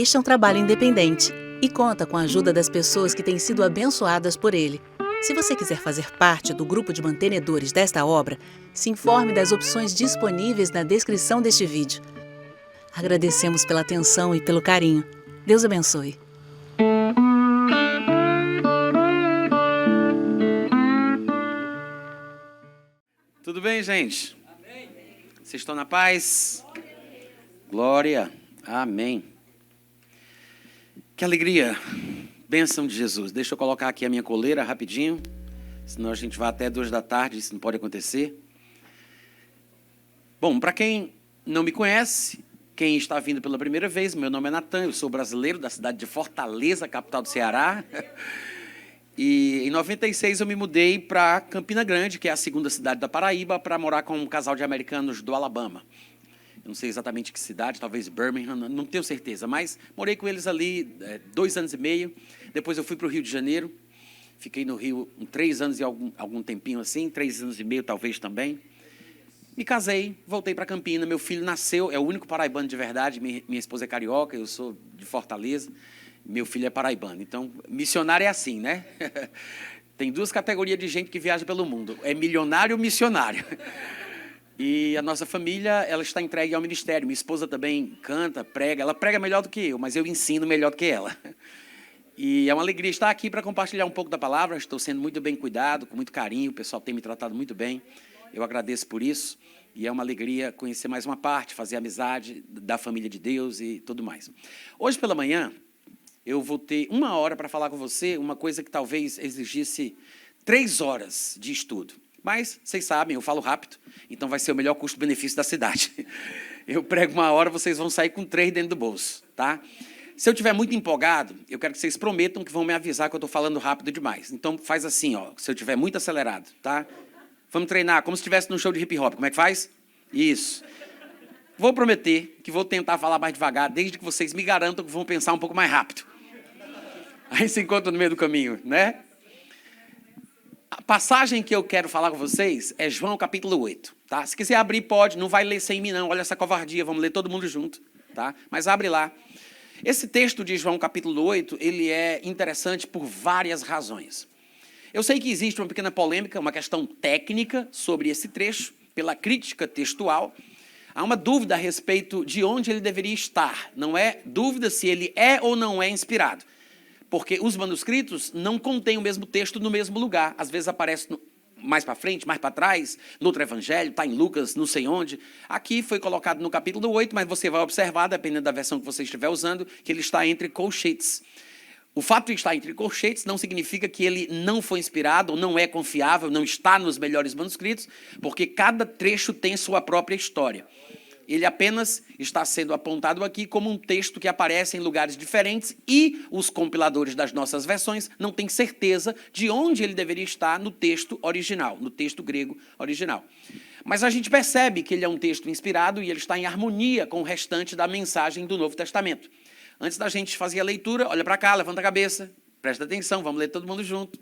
Este é um trabalho independente e conta com a ajuda das pessoas que têm sido abençoadas por ele. Se você quiser fazer parte do grupo de mantenedores desta obra, se informe das opções disponíveis na descrição deste vídeo. Agradecemos pela atenção e pelo carinho. Deus abençoe. Tudo bem, gente? Amém. Vocês estão na paz? Amém. Glória. Amém. Que alegria. Bênção de Jesus. Deixa eu colocar aqui a minha coleira rapidinho, senão a gente vai até 2 da tarde, isso não pode acontecer. Bom, para quem não me conhece, quem está vindo pela primeira vez, meu nome é Natan, eu sou brasileiro da cidade de Fortaleza, capital do Ceará. E em 96 eu me mudei para Campina Grande, que é a segunda cidade da Paraíba, para morar com um casal de americanos do Alabama. Eu não sei exatamente que cidade, talvez Birmingham, não tenho certeza, mas morei com eles ali 2 anos e meio. Depois eu fui para o Rio de Janeiro, fiquei no Rio 3 anos e algum tempinho assim, 3 anos e meio talvez também. Me casei, voltei para Campina, meu filho nasceu, é o único paraibano de verdade, minha esposa é carioca, eu sou de Fortaleza, meu filho é paraibano. Então, missionário é assim, né? Tem 2 categorias de gente que viaja pelo mundo, é milionário ou missionário. E a nossa família, ela está entregue ao ministério. Minha esposa também canta, prega. Ela prega melhor do que eu, mas eu ensino melhor do que ela. E é uma alegria estar aqui para compartilhar um pouco da palavra. Estou sendo muito bem cuidado, com muito carinho. O pessoal tem me tratado muito bem. Eu agradeço por isso. E é uma alegria conhecer mais uma parte, fazer amizade da família de Deus e tudo mais. Hoje pela manhã, eu vou ter 1 hora para falar com você uma coisa que talvez exigisse 3 horas de estudo. Mas, vocês sabem, eu falo rápido, então vai ser o melhor custo-benefício da cidade. Eu prego 1 hora, vocês vão sair com 3 dentro do bolso, tá? Se eu estiver muito empolgado, eu quero que vocês prometam que vão me avisar que eu estou falando rápido demais. Então, faz assim, ó, se eu estiver muito acelerado, tá? Vamos treinar, como se estivesse num show de hip-hop. Como é que faz? Isso. Vou prometer que vou tentar falar mais devagar, desde que vocês me garantam que vão pensar um pouco mais rápido. Aí se encontra no meio do caminho, né? A passagem que eu quero falar com vocês é João capítulo 8, tá? Se quiser abrir, pode, não vai ler sem mim não, olha essa covardia, vamos ler todo mundo junto, tá? Mas abre lá. Esse texto de João capítulo 8, ele é interessante por várias razões. Eu sei que existe uma pequena polêmica, uma questão técnica sobre esse trecho, pela crítica textual. Há uma dúvida a respeito de onde ele deveria estar, não é dúvida se ele é ou não é inspirado. Porque os manuscritos não contêm o mesmo texto no mesmo lugar. Às vezes aparece mais para frente, mais para trás, no outro evangelho, está em Lucas, não sei onde. Aqui foi colocado no capítulo 8, mas você vai observar, dependendo da versão que você estiver usando, que ele está entre colchetes. O fato de estar entre colchetes não significa que ele não foi inspirado, ou não é confiável, não está nos melhores manuscritos, porque cada trecho tem sua própria história. Ele apenas está sendo apontado aqui como um texto que aparece em lugares diferentes e os compiladores das nossas versões não têm certeza de onde ele deveria estar no texto original, no texto grego original. Mas a gente percebe que ele é um texto inspirado e ele está em harmonia com o restante da mensagem do Novo Testamento. Antes da gente fazer a leitura, olha para cá, levanta a cabeça, presta atenção, vamos ler todo mundo junto.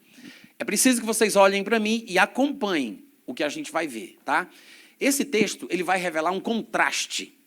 É preciso que vocês olhem para mim e acompanhem o que a gente vai ver, tá? Esse texto, ele vai revelar um contraste.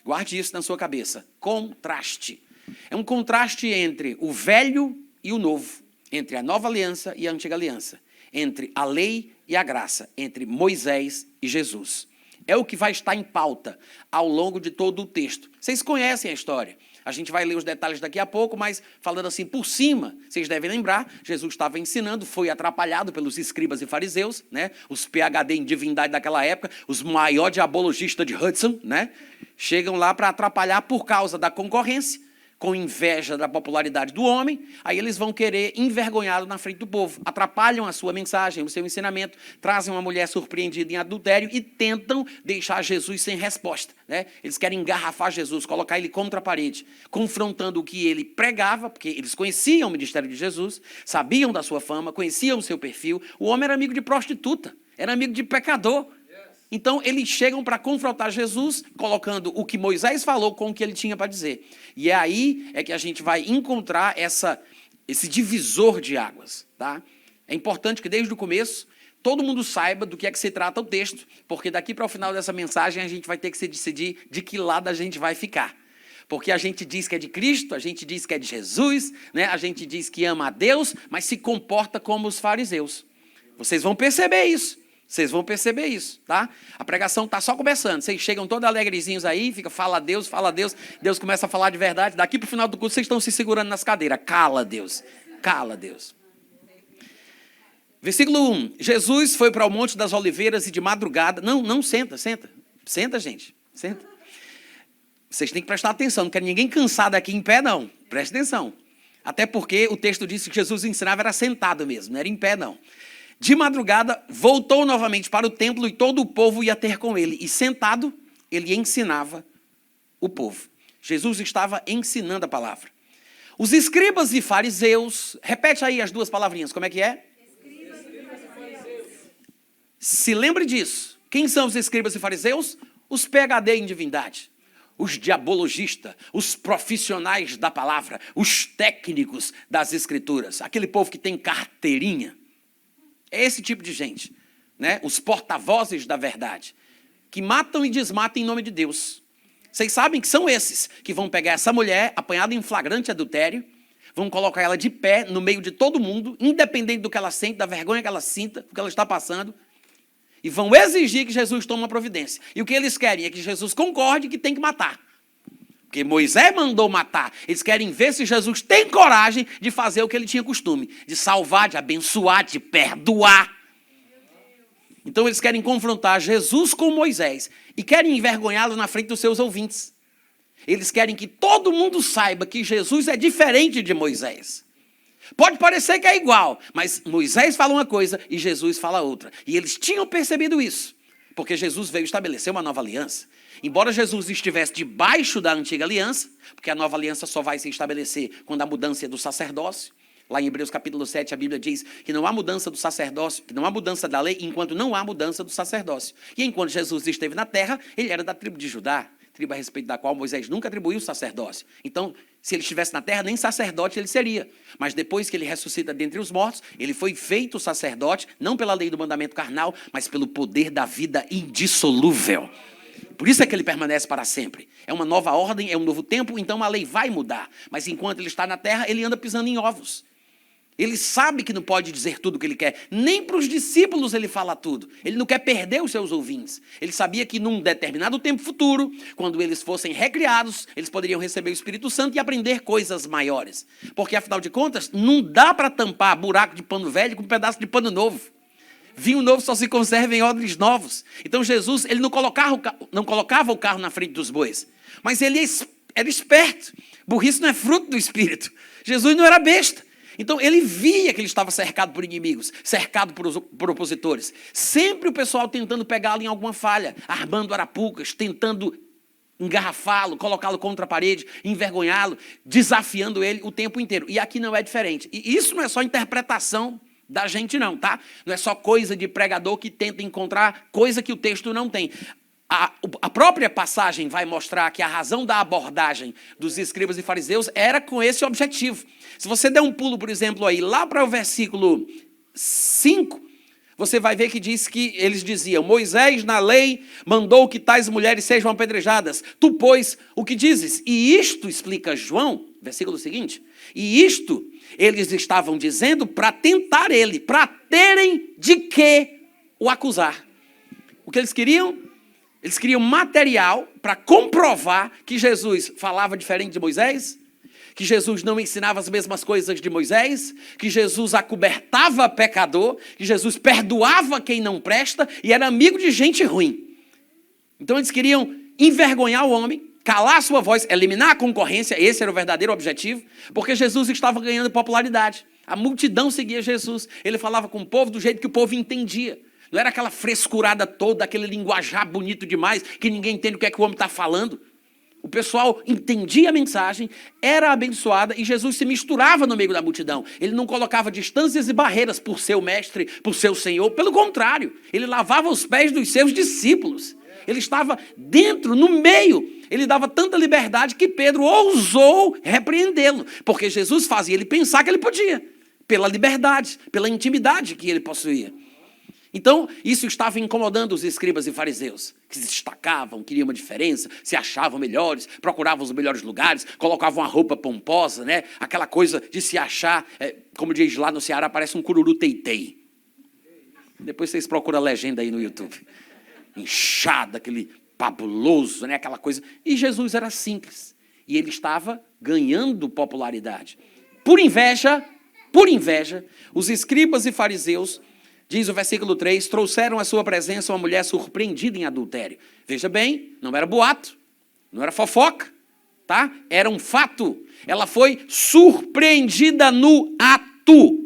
Guarde isso na sua cabeça. Contraste. É um contraste entre o velho e o novo, entre a nova aliança e a antiga aliança, entre a lei e a graça, entre Moisés e Jesus. É o que vai estar em pauta ao longo de todo o texto. Vocês conhecem a história. A gente vai ler os detalhes daqui a pouco, mas falando assim por cima, vocês devem lembrar, Jesus estava ensinando, foi atrapalhado pelos escribas e fariseus, né? Os PhD em divindade daquela época, os maiores diabologistas de Hudson, né? Chegam lá para atrapalhar por causa da concorrência, com inveja da popularidade do homem, aí eles vão querer envergonhá-lo na frente do povo. Atrapalham a sua mensagem, o seu ensinamento, trazem uma mulher surpreendida em adultério e tentam deixar Jesus sem resposta, né? Eles querem engarrafar Jesus, colocar ele contra a parede, confrontando o que ele pregava, porque eles conheciam o ministério de Jesus, sabiam da sua fama, conheciam o seu perfil. O homem era amigo de prostituta, era amigo de pecador. Então, eles chegam para confrontar Jesus, colocando o que Moisés falou com o que ele tinha para dizer. E é aí que a gente vai encontrar esse divisor de águas, tá? É importante que desde o começo todo mundo saiba do que é que se trata o texto, porque daqui para o final dessa mensagem a gente vai ter que se decidir de que lado a gente vai ficar. Porque a gente diz que é de Cristo, a gente diz que é de Jesus, né? A gente diz que ama a Deus, mas se comporta como os fariseus. Vocês vão perceber isso. Vocês vão perceber isso, tá? A pregação está só começando. Vocês chegam todos alegrezinhos aí, fica, fala a Deus, fala a Deus. Deus começa a falar de verdade. Daqui para o final do culto, vocês estão se segurando nas cadeiras. Cala, Deus. Cala, Deus. Versículo 1. Jesus foi para o Monte das Oliveiras e de madrugada... Não, senta. Senta, gente. Senta. Vocês têm que prestar atenção. Não quero ninguém cansado aqui em pé, não. Preste atenção. Até porque o texto disse que Jesus ensinava era sentado mesmo, não era em pé, não. De madrugada, voltou novamente para o templo e todo o povo ia ter com ele. E sentado, ele ensinava o povo. Jesus estava ensinando a palavra. Os escribas e fariseus... Repete aí as duas palavrinhas, como é que é? Escribas e fariseus. Se lembre disso. Quem são os escribas e fariseus? Os PhD em divindade. Os diabologistas, os profissionais da palavra, os técnicos das escrituras. Aquele povo que tem carteirinha. É esse tipo de gente, né? Os porta-vozes da verdade, que matam e desmatam em nome de Deus. Vocês sabem que são esses que vão pegar essa mulher apanhada em flagrante adultério, vão colocar ela de pé no meio de todo mundo, independente do que ela sente, da vergonha que ela sinta, do que ela está passando, e vão exigir que Jesus tome uma providência. E o que eles querem é que Jesus concorde que tem que matar. Porque Moisés mandou matar. Eles querem ver se Jesus tem coragem de fazer o que ele tinha costume. De salvar, de abençoar, de perdoar. Então eles querem confrontar Jesus com Moisés. E querem envergonhá-lo na frente dos seus ouvintes. Eles querem que todo mundo saiba que Jesus é diferente de Moisés. Pode parecer que é igual. Mas Moisés fala uma coisa e Jesus fala outra. E eles tinham percebido isso. Porque Jesus veio estabelecer uma nova aliança. Embora Jesus estivesse debaixo da antiga aliança, porque a nova aliança só vai se estabelecer quando a mudança é do sacerdócio. Lá em Hebreus capítulo 7, a Bíblia diz que não há mudança do sacerdócio, que não há mudança da lei, enquanto não há mudança do sacerdócio. E enquanto Jesus esteve na terra, ele era da tribo de Judá, tribo a respeito da qual Moisés nunca atribuiu o sacerdócio. Então, se ele estivesse na terra, nem sacerdote ele seria. Mas depois que ele ressuscita dentre os mortos, ele foi feito sacerdote, não pela lei do mandamento carnal, mas pelo poder da vida indissolúvel. Por isso é que ele permanece para sempre. É uma nova ordem, é um novo tempo, então a lei vai mudar. Mas enquanto ele está na terra, ele anda pisando em ovos. Ele sabe que não pode dizer tudo o que ele quer. Nem para os discípulos ele fala tudo. Ele não quer perder os seus ouvintes. Ele sabia que num determinado tempo futuro, quando eles fossem recriados, eles poderiam receber o Espírito Santo e aprender coisas maiores. Porque, afinal de contas, não dá para tampar buraco de pano velho com um pedaço de pano novo. Vinho novo só se conserva em odres novos. Então Jesus, ele não colocava o carro na frente dos bois. Mas ele era esperto. Burrice não é fruto do Espírito. Jesus não era besta. Então ele via que ele estava cercado por inimigos, cercado por opositores. Sempre o pessoal tentando pegá-lo em alguma falha, armando arapucas, tentando engarrafá-lo, colocá-lo contra a parede, envergonhá-lo, desafiando ele o tempo inteiro. E aqui não é diferente. E isso não é só interpretação da gente não, tá? Não é só coisa de pregador que tenta encontrar coisa que o texto não tem. A própria passagem vai mostrar que a razão da abordagem dos escribas e fariseus era com esse objetivo. Se você der um pulo, por exemplo, aí lá para o versículo 5, você vai ver que diz que eles diziam: Moisés na lei mandou que tais mulheres sejam apedrejadas. Tu, pois, o que dizes? E isto, explica João, versículo seguinte, e isto eles estavam dizendo para tentar ele, para terem de que o acusar. O que eles queriam? Eles queriam material para comprovar que Jesus falava diferente de Moisés, que Jesus não ensinava as mesmas coisas de Moisés, que Jesus acobertava pecador, que Jesus perdoava quem não presta e era amigo de gente ruim. Então eles queriam envergonhar o homem, calar a sua voz, eliminar a concorrência, esse era o verdadeiro objetivo, porque Jesus estava ganhando popularidade. A multidão seguia Jesus, ele falava com o povo do jeito que o povo entendia. Não era aquela frescurada toda, aquele linguajar bonito demais, que ninguém entende o que é que o homem está falando. O pessoal entendia a mensagem, era abençoada e Jesus se misturava no meio da multidão. Ele não colocava distâncias e barreiras por seu mestre, por seu Senhor. Pelo contrário, ele lavava os pés dos seus discípulos. Ele estava dentro, no meio. Ele dava tanta liberdade que Pedro ousou repreendê-lo. Porque Jesus fazia ele pensar que ele podia. Pela liberdade, pela intimidade que ele possuía. Então, isso estava incomodando os escribas e fariseus, que se destacavam, queriam uma diferença, se achavam melhores, procuravam os melhores lugares, colocavam a roupa pomposa, né? Aquela coisa de se achar, como diz lá no Ceará, parece um cururu teitei. Depois vocês procuram a legenda aí no YouTube. Inchado, aquele fabuloso, né? Aquela coisa. E Jesus era simples. E ele estava ganhando popularidade. Por inveja, os escribas e fariseus, diz o versículo 3, trouxeram à sua presença uma mulher surpreendida em adultério. Veja bem, não era boato, não era fofoca, tá? Era um fato. Ela foi surpreendida no ato.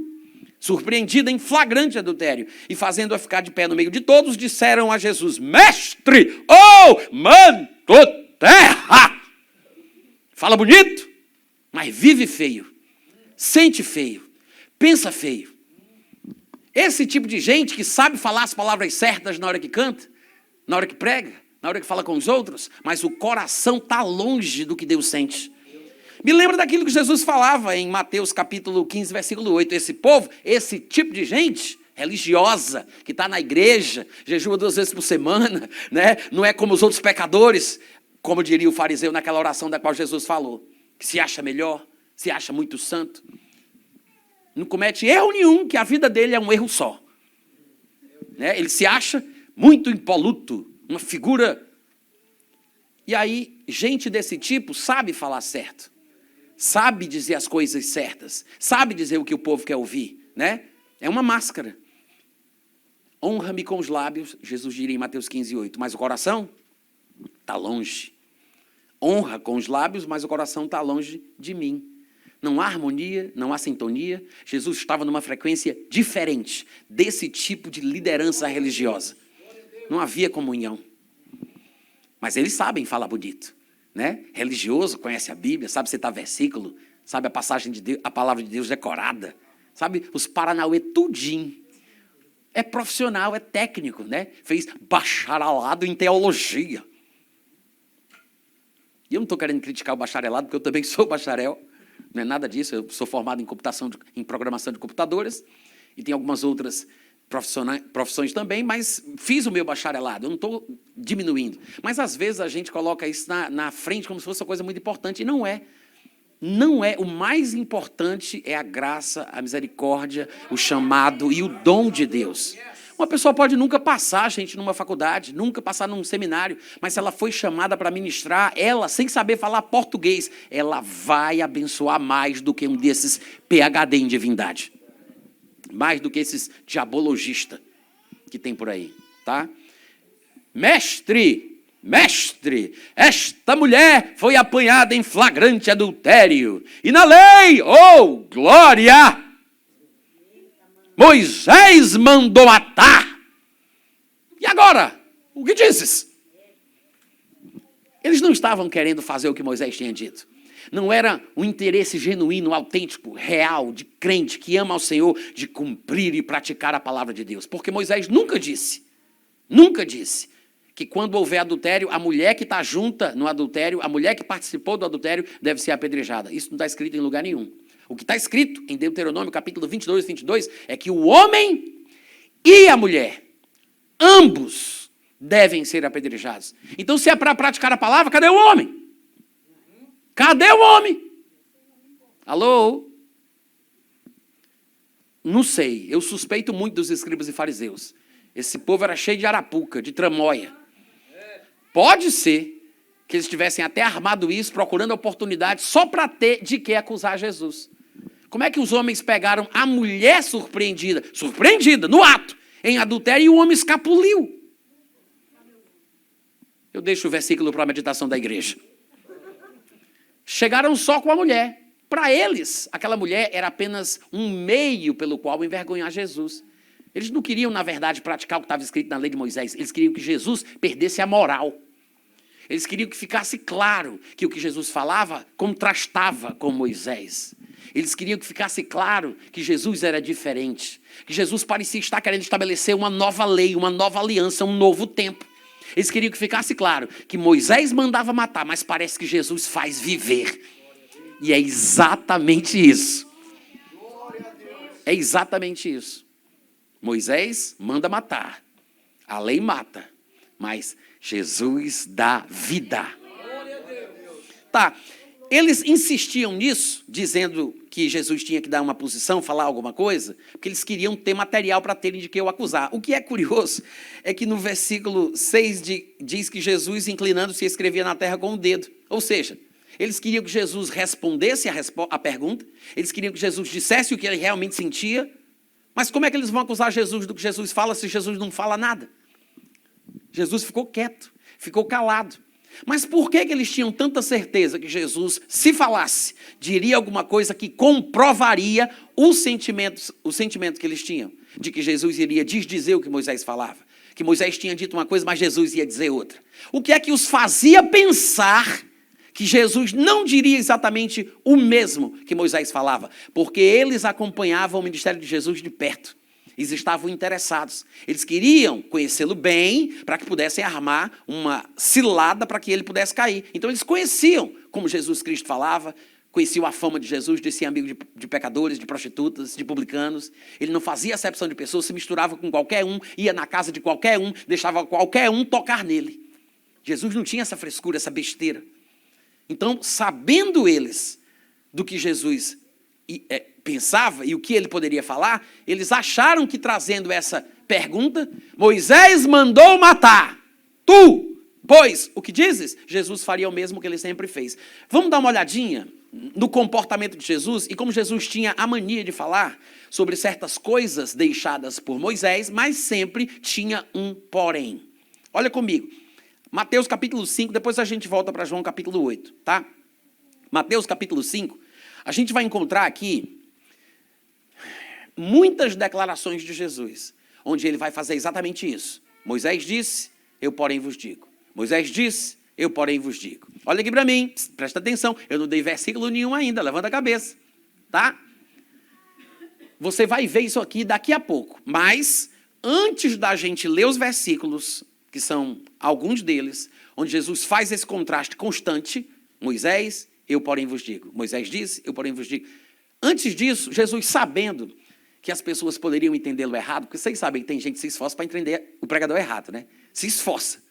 Surpreendida em flagrante adultério. E fazendo-a ficar de pé no meio de todos, disseram a Jesus, mestre, manto terra. Fala bonito, mas vive feio. Sente feio. Pensa feio. Esse tipo de gente que sabe falar as palavras certas na hora que canta, na hora que prega, na hora que fala com os outros, mas o coração está longe do que Deus sente. Me lembra daquilo que Jesus falava em Mateus capítulo 15, versículo 8. Esse povo, esse tipo de gente religiosa, que está na igreja, jejua 2 vezes por semana, né? Não é como os outros pecadores, como diria o fariseu naquela oração da qual Jesus falou, que se acha melhor, se acha muito santo. Não comete erro nenhum, que a vida dele é um erro só. Né? Ele se acha muito impoluto, uma figura. E aí, gente desse tipo sabe falar certo. Sabe dizer as coisas certas. Sabe dizer o que o povo quer ouvir. Né? É uma máscara. Honra-me com os lábios, Jesus diria em Mateus 15, 8. Mas o coração está longe. Honra com os lábios, mas o coração está longe de mim. Não há harmonia, não há sintonia. Jesus estava numa frequência diferente desse tipo de liderança religiosa. Não havia comunhão. Mas eles sabem falar bonito, né? Religioso, conhece a Bíblia, sabe citar versículo, sabe a passagem de Deus, a palavra de Deus decorada, sabe os paranauê tudinho. É profissional, é técnico, né? Fez bacharelado em teologia. E eu não estou querendo criticar o bacharelado, porque eu também sou bacharel. Não é nada disso, eu sou formado em programação de computadores e tem algumas outras profissões também, mas fiz o meu bacharelado, eu não estou diminuindo. Mas, às vezes, a gente coloca isso na frente como se fosse uma coisa muito importante, e não é. Não é. O mais importante é a graça, a misericórdia, o chamado e o dom de Deus. Uma pessoa pode nunca passar, gente, numa faculdade, nunca passar num seminário, mas se ela foi chamada para ministrar, ela, sem saber falar português, ela vai abençoar mais do que um desses PhD em divindade. Mais do que esses diabologistas que tem por aí, tá? Mestre, esta mulher foi apanhada em flagrante adultério. E na lei, glória! Moisés mandou matar. E agora? O que dizes? Eles não estavam querendo fazer o que Moisés tinha dito. Não era um interesse genuíno, autêntico, real, de crente que ama ao Senhor, de cumprir e praticar a palavra de Deus. Porque Moisés nunca disse que quando houver adultério, a mulher que está junta no adultério, a mulher que participou do adultério, deve ser apedrejada. Isso não está escrito em lugar nenhum. O que está escrito em Deuteronômio, capítulo 22, é que o homem e a mulher, ambos, devem ser apedrejados. Então, se é para praticar a palavra, cadê o homem? Cadê o homem? Alô? Não sei, eu suspeito muito dos escribas e fariseus. Esse povo era cheio de arapuca, de tramóia. Pode ser que eles tivessem até armado isso, procurando oportunidade só para ter de que acusar Jesus. Como é que os homens pegaram a mulher surpreendida, no ato, em adultério, e o homem escapuliu? Eu deixo o versículo para a meditação da igreja. Chegaram só com a mulher. Para eles, aquela mulher era apenas um meio pelo qual envergonhar Jesus. Eles não queriam, na verdade, praticar o que estava escrito na lei de Moisés. Eles queriam que Jesus perdesse a moral. Eles queriam que ficasse claro que o que Jesus falava contrastava com Moisés. Eles queriam que ficasse claro que Jesus era diferente. Que Jesus parecia estar querendo estabelecer uma nova lei, uma nova aliança, um novo tempo. Eles queriam que ficasse claro que Moisés mandava matar, mas parece que Jesus faz viver. E é exatamente isso. É exatamente isso. Moisés manda matar, a lei mata, mas Jesus dá vida. Tá, eles insistiam nisso, dizendo que Jesus tinha que dar uma posição, falar alguma coisa, porque eles queriam ter material para terem de que o acusar. O que é curioso é que no versículo 6 diz que Jesus, inclinando-se, escrevia na terra com o dedo. Ou seja, eles queriam que Jesus respondesse a pergunta, eles queriam que Jesus dissesse o que ele realmente sentia, mas como é que eles vão acusar Jesus do que Jesus fala se Jesus não fala nada? Jesus ficou quieto, ficou calado. Mas por que eles tinham tanta certeza que Jesus, se falasse, diria alguma coisa que comprovaria o sentimento que eles tinham? De que Jesus iria desdizer o que Moisés falava. Que Moisés tinha dito uma coisa, mas Jesus ia dizer outra. O que é que os fazia pensar que Jesus não diria exatamente o mesmo que Moisés falava? Porque eles acompanhavam o ministério de Jesus de perto. Eles estavam interessados. Eles queriam conhecê-lo bem para que pudessem armar uma cilada para que ele pudesse cair. Então eles conheciam como Jesus Cristo falava, conheciam a fama de Jesus, de ser amigo de pecadores, de prostitutas, de publicanos. Ele não fazia acepção de pessoas, se misturava com qualquer um, ia na casa de qualquer um, deixava qualquer um tocar nele. Jesus não tinha essa frescura, essa besteira. Então, sabendo eles do que Jesus pensava e o que ele poderia falar, eles acharam que trazendo essa pergunta, Moisés mandou matar, tu, pois, o que dizes? Jesus faria o mesmo que ele sempre fez. Vamos dar uma olhadinha no comportamento de Jesus e como Jesus tinha a mania de falar sobre certas coisas deixadas por Moisés, mas sempre tinha um porém. Olha comigo, Mateus capítulo 5, depois a gente volta para João capítulo 8, tá? Mateus capítulo 5, a gente vai encontrar aqui muitas declarações de Jesus, onde ele vai fazer exatamente isso. Moisés disse, eu porém vos digo. Moisés disse, eu porém vos digo. Olha aqui para mim, presta atenção, eu não dei versículo nenhum ainda, levanta a cabeça, tá? Você vai ver isso aqui daqui a pouco, mas antes da gente ler os versículos, que são alguns deles, onde Jesus faz esse contraste constante, Moisés, eu porém vos digo. Moisés disse, eu porém vos digo. Antes disso, Jesus sabendo que as pessoas poderiam entendê-lo errado, porque vocês sabem que tem gente que se esforça para entender o pregador errado, né? Se esforça.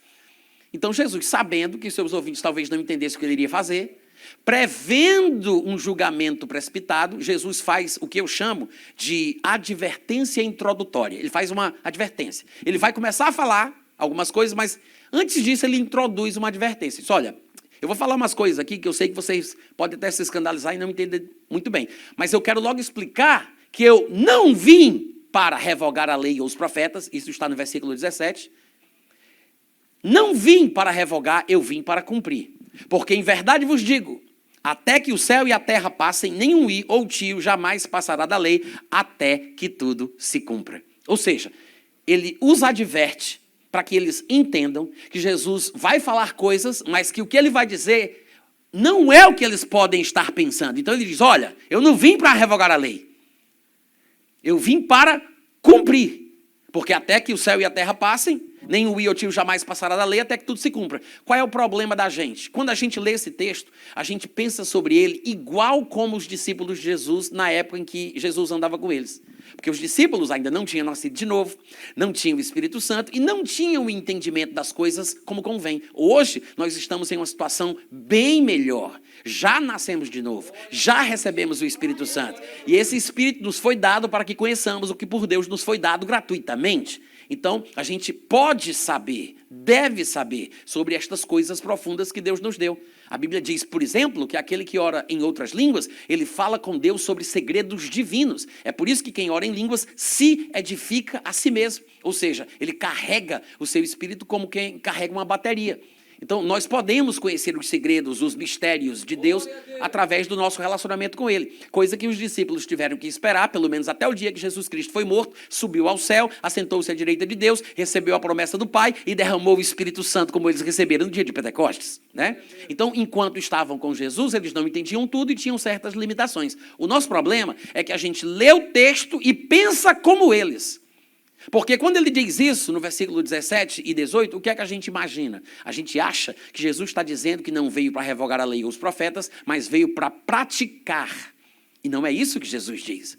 Então Jesus, sabendo que seus ouvintes talvez não entendessem o que ele iria fazer, prevendo um julgamento precipitado, Jesus faz o que eu chamo de advertência introdutória. Ele faz uma advertência. Ele vai começar a falar algumas coisas, mas antes disso ele introduz uma advertência. Diz, olha, eu vou falar umas coisas aqui que eu sei que vocês podem até se escandalizar e não entender muito bem, mas eu quero logo explicar que eu não vim para revogar a lei ou os profetas, isso está no versículo 17, não vim para revogar, eu vim para cumprir. Porque em verdade vos digo, até que o céu e a terra passem, nenhum i ou tio jamais passará da lei, até que tudo se cumpra. Ou seja, ele os adverte para que eles entendam que Jesus vai falar coisas, mas que o que ele vai dizer não é o que eles podem estar pensando. Então ele diz, olha, eu não vim para revogar a lei, eu vim para cumprir. Porque até que o céu e a terra passem, nem o i ou tio jamais passará da lei, até que tudo se cumpra. Qual é o problema da gente? Quando a gente lê esse texto, a gente pensa sobre ele igual como os discípulos de Jesus na época em que Jesus andava com eles. Porque os discípulos ainda não tinham nascido de novo, não tinham o Espírito Santo e não tinham o entendimento das coisas como convém. Hoje, nós estamos em uma situação bem melhor. Já nascemos de novo, já recebemos o Espírito Santo. E esse Espírito nos foi dado para que conheçamos o que por Deus nos foi dado gratuitamente. Então, a gente pode saber, deve saber sobre estas coisas profundas que Deus nos deu. A Bíblia diz, por exemplo, que aquele que ora em outras línguas, ele fala com Deus sobre segredos divinos. É por isso que quem ora em línguas se edifica a si mesmo. Ou seja, ele carrega o seu espírito como quem carrega uma bateria. Então, nós podemos conhecer os segredos, os mistérios de Deus através do nosso relacionamento com Ele. Coisa que os discípulos tiveram que esperar, pelo menos até o dia que Jesus Cristo foi morto, subiu ao céu, assentou-se à direita de Deus, recebeu a promessa do Pai e derramou o Espírito Santo como eles receberam no dia de Pentecostes, né? Então, enquanto estavam com Jesus, eles não entendiam tudo e tinham certas limitações. O nosso problema é que a gente lê o texto e pensa como eles. Porque quando ele diz isso, no versículo 17 e 18, o que é que a gente imagina? A gente acha que Jesus está dizendo que não veio para revogar a lei ou os profetas, mas veio para praticar. E não é isso que Jesus diz.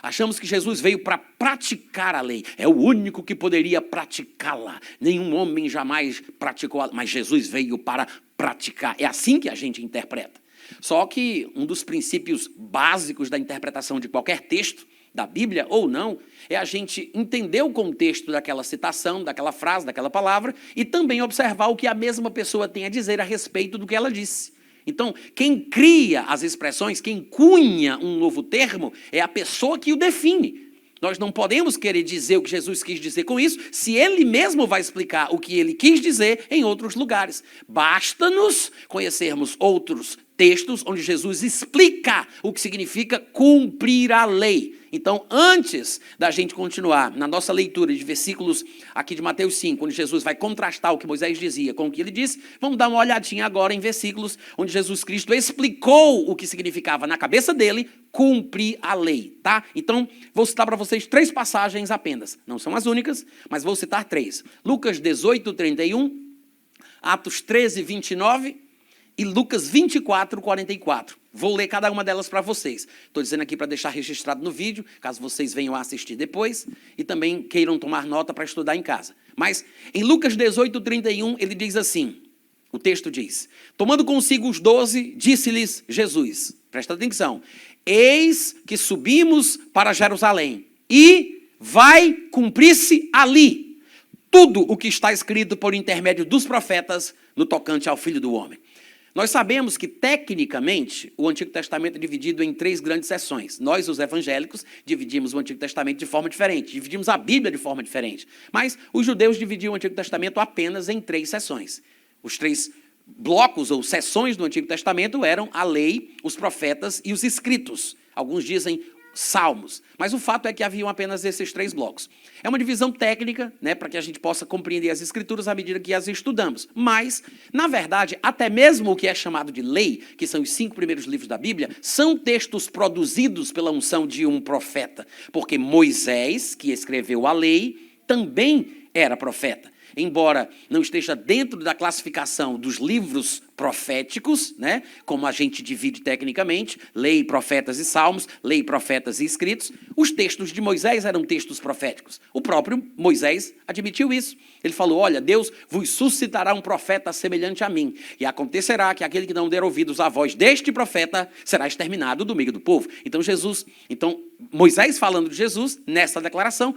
Achamos que Jesus veio para praticar a lei. É o único que poderia praticá-la. Nenhum homem jamais praticou, mas Jesus veio para praticar. É assim que a gente interpreta. Só que um dos princípios básicos da interpretação de qualquer texto, da Bíblia ou não, é a gente entender o contexto daquela citação, daquela frase, daquela palavra, e também observar o que a mesma pessoa tem a dizer a respeito do que ela disse. Então, quem cria as expressões, quem cunha um novo termo, é a pessoa que o define. Nós não podemos querer dizer o que Jesus quis dizer com isso, se ele mesmo vai explicar o que ele quis dizer em outros lugares. Basta-nos conhecermos outros textos onde Jesus explica o que significa cumprir a lei. Então, antes da gente continuar na nossa leitura de versículos aqui de Mateus 5, onde Jesus vai contrastar o que Moisés dizia com o que ele disse, vamos dar uma olhadinha agora em versículos onde Jesus Cristo explicou o que significava na cabeça dele cumprir a lei, tá? Então, vou citar para vocês 3 passagens apenas. Não são as únicas, mas vou citar 3. Lucas 18, 31, Atos 13, 29 e Lucas 24, 44. Vou ler cada uma delas para vocês. Estou dizendo aqui para deixar registrado no vídeo, caso vocês venham a assistir depois, e também queiram tomar nota para estudar em casa. Mas em Lucas 18, 31, ele diz assim, o texto diz, tomando consigo os 12, disse-lhes Jesus, presta atenção, eis que subimos para Jerusalém, e vai cumprir-se ali tudo o que está escrito por intermédio dos profetas no tocante ao Filho do Homem. Nós sabemos que, tecnicamente, o Antigo Testamento é dividido em 3 grandes seções. Nós, os evangélicos, dividimos o Antigo Testamento de forma diferente, dividimos a Bíblia de forma diferente. Mas os judeus dividiam o Antigo Testamento apenas em 3 seções. Os 3 blocos ou seções do Antigo Testamento eram a lei, os profetas e os escritos. Alguns dizem salmos, mas o fato é que haviam apenas esses 3 blocos. É uma divisão técnica, né, para que a gente possa compreender as escrituras à medida que as estudamos. Mas, na verdade, até mesmo o que é chamado de lei, que são os 5 primeiros livros da Bíblia, são textos produzidos pela unção de um profeta. Porque Moisés, que escreveu a lei, também era profeta. Embora não esteja dentro da classificação dos livros proféticos, né, como a gente divide tecnicamente, lei, profetas e salmos, lei, profetas e escritos, os textos de Moisés eram textos proféticos. O próprio Moisés admitiu isso. Ele falou, olha, Deus vos suscitará um profeta semelhante a mim, e acontecerá que aquele que não der ouvidos à voz deste profeta será exterminado do meio do povo. Então Moisés falando de Jesus, nessa declaração,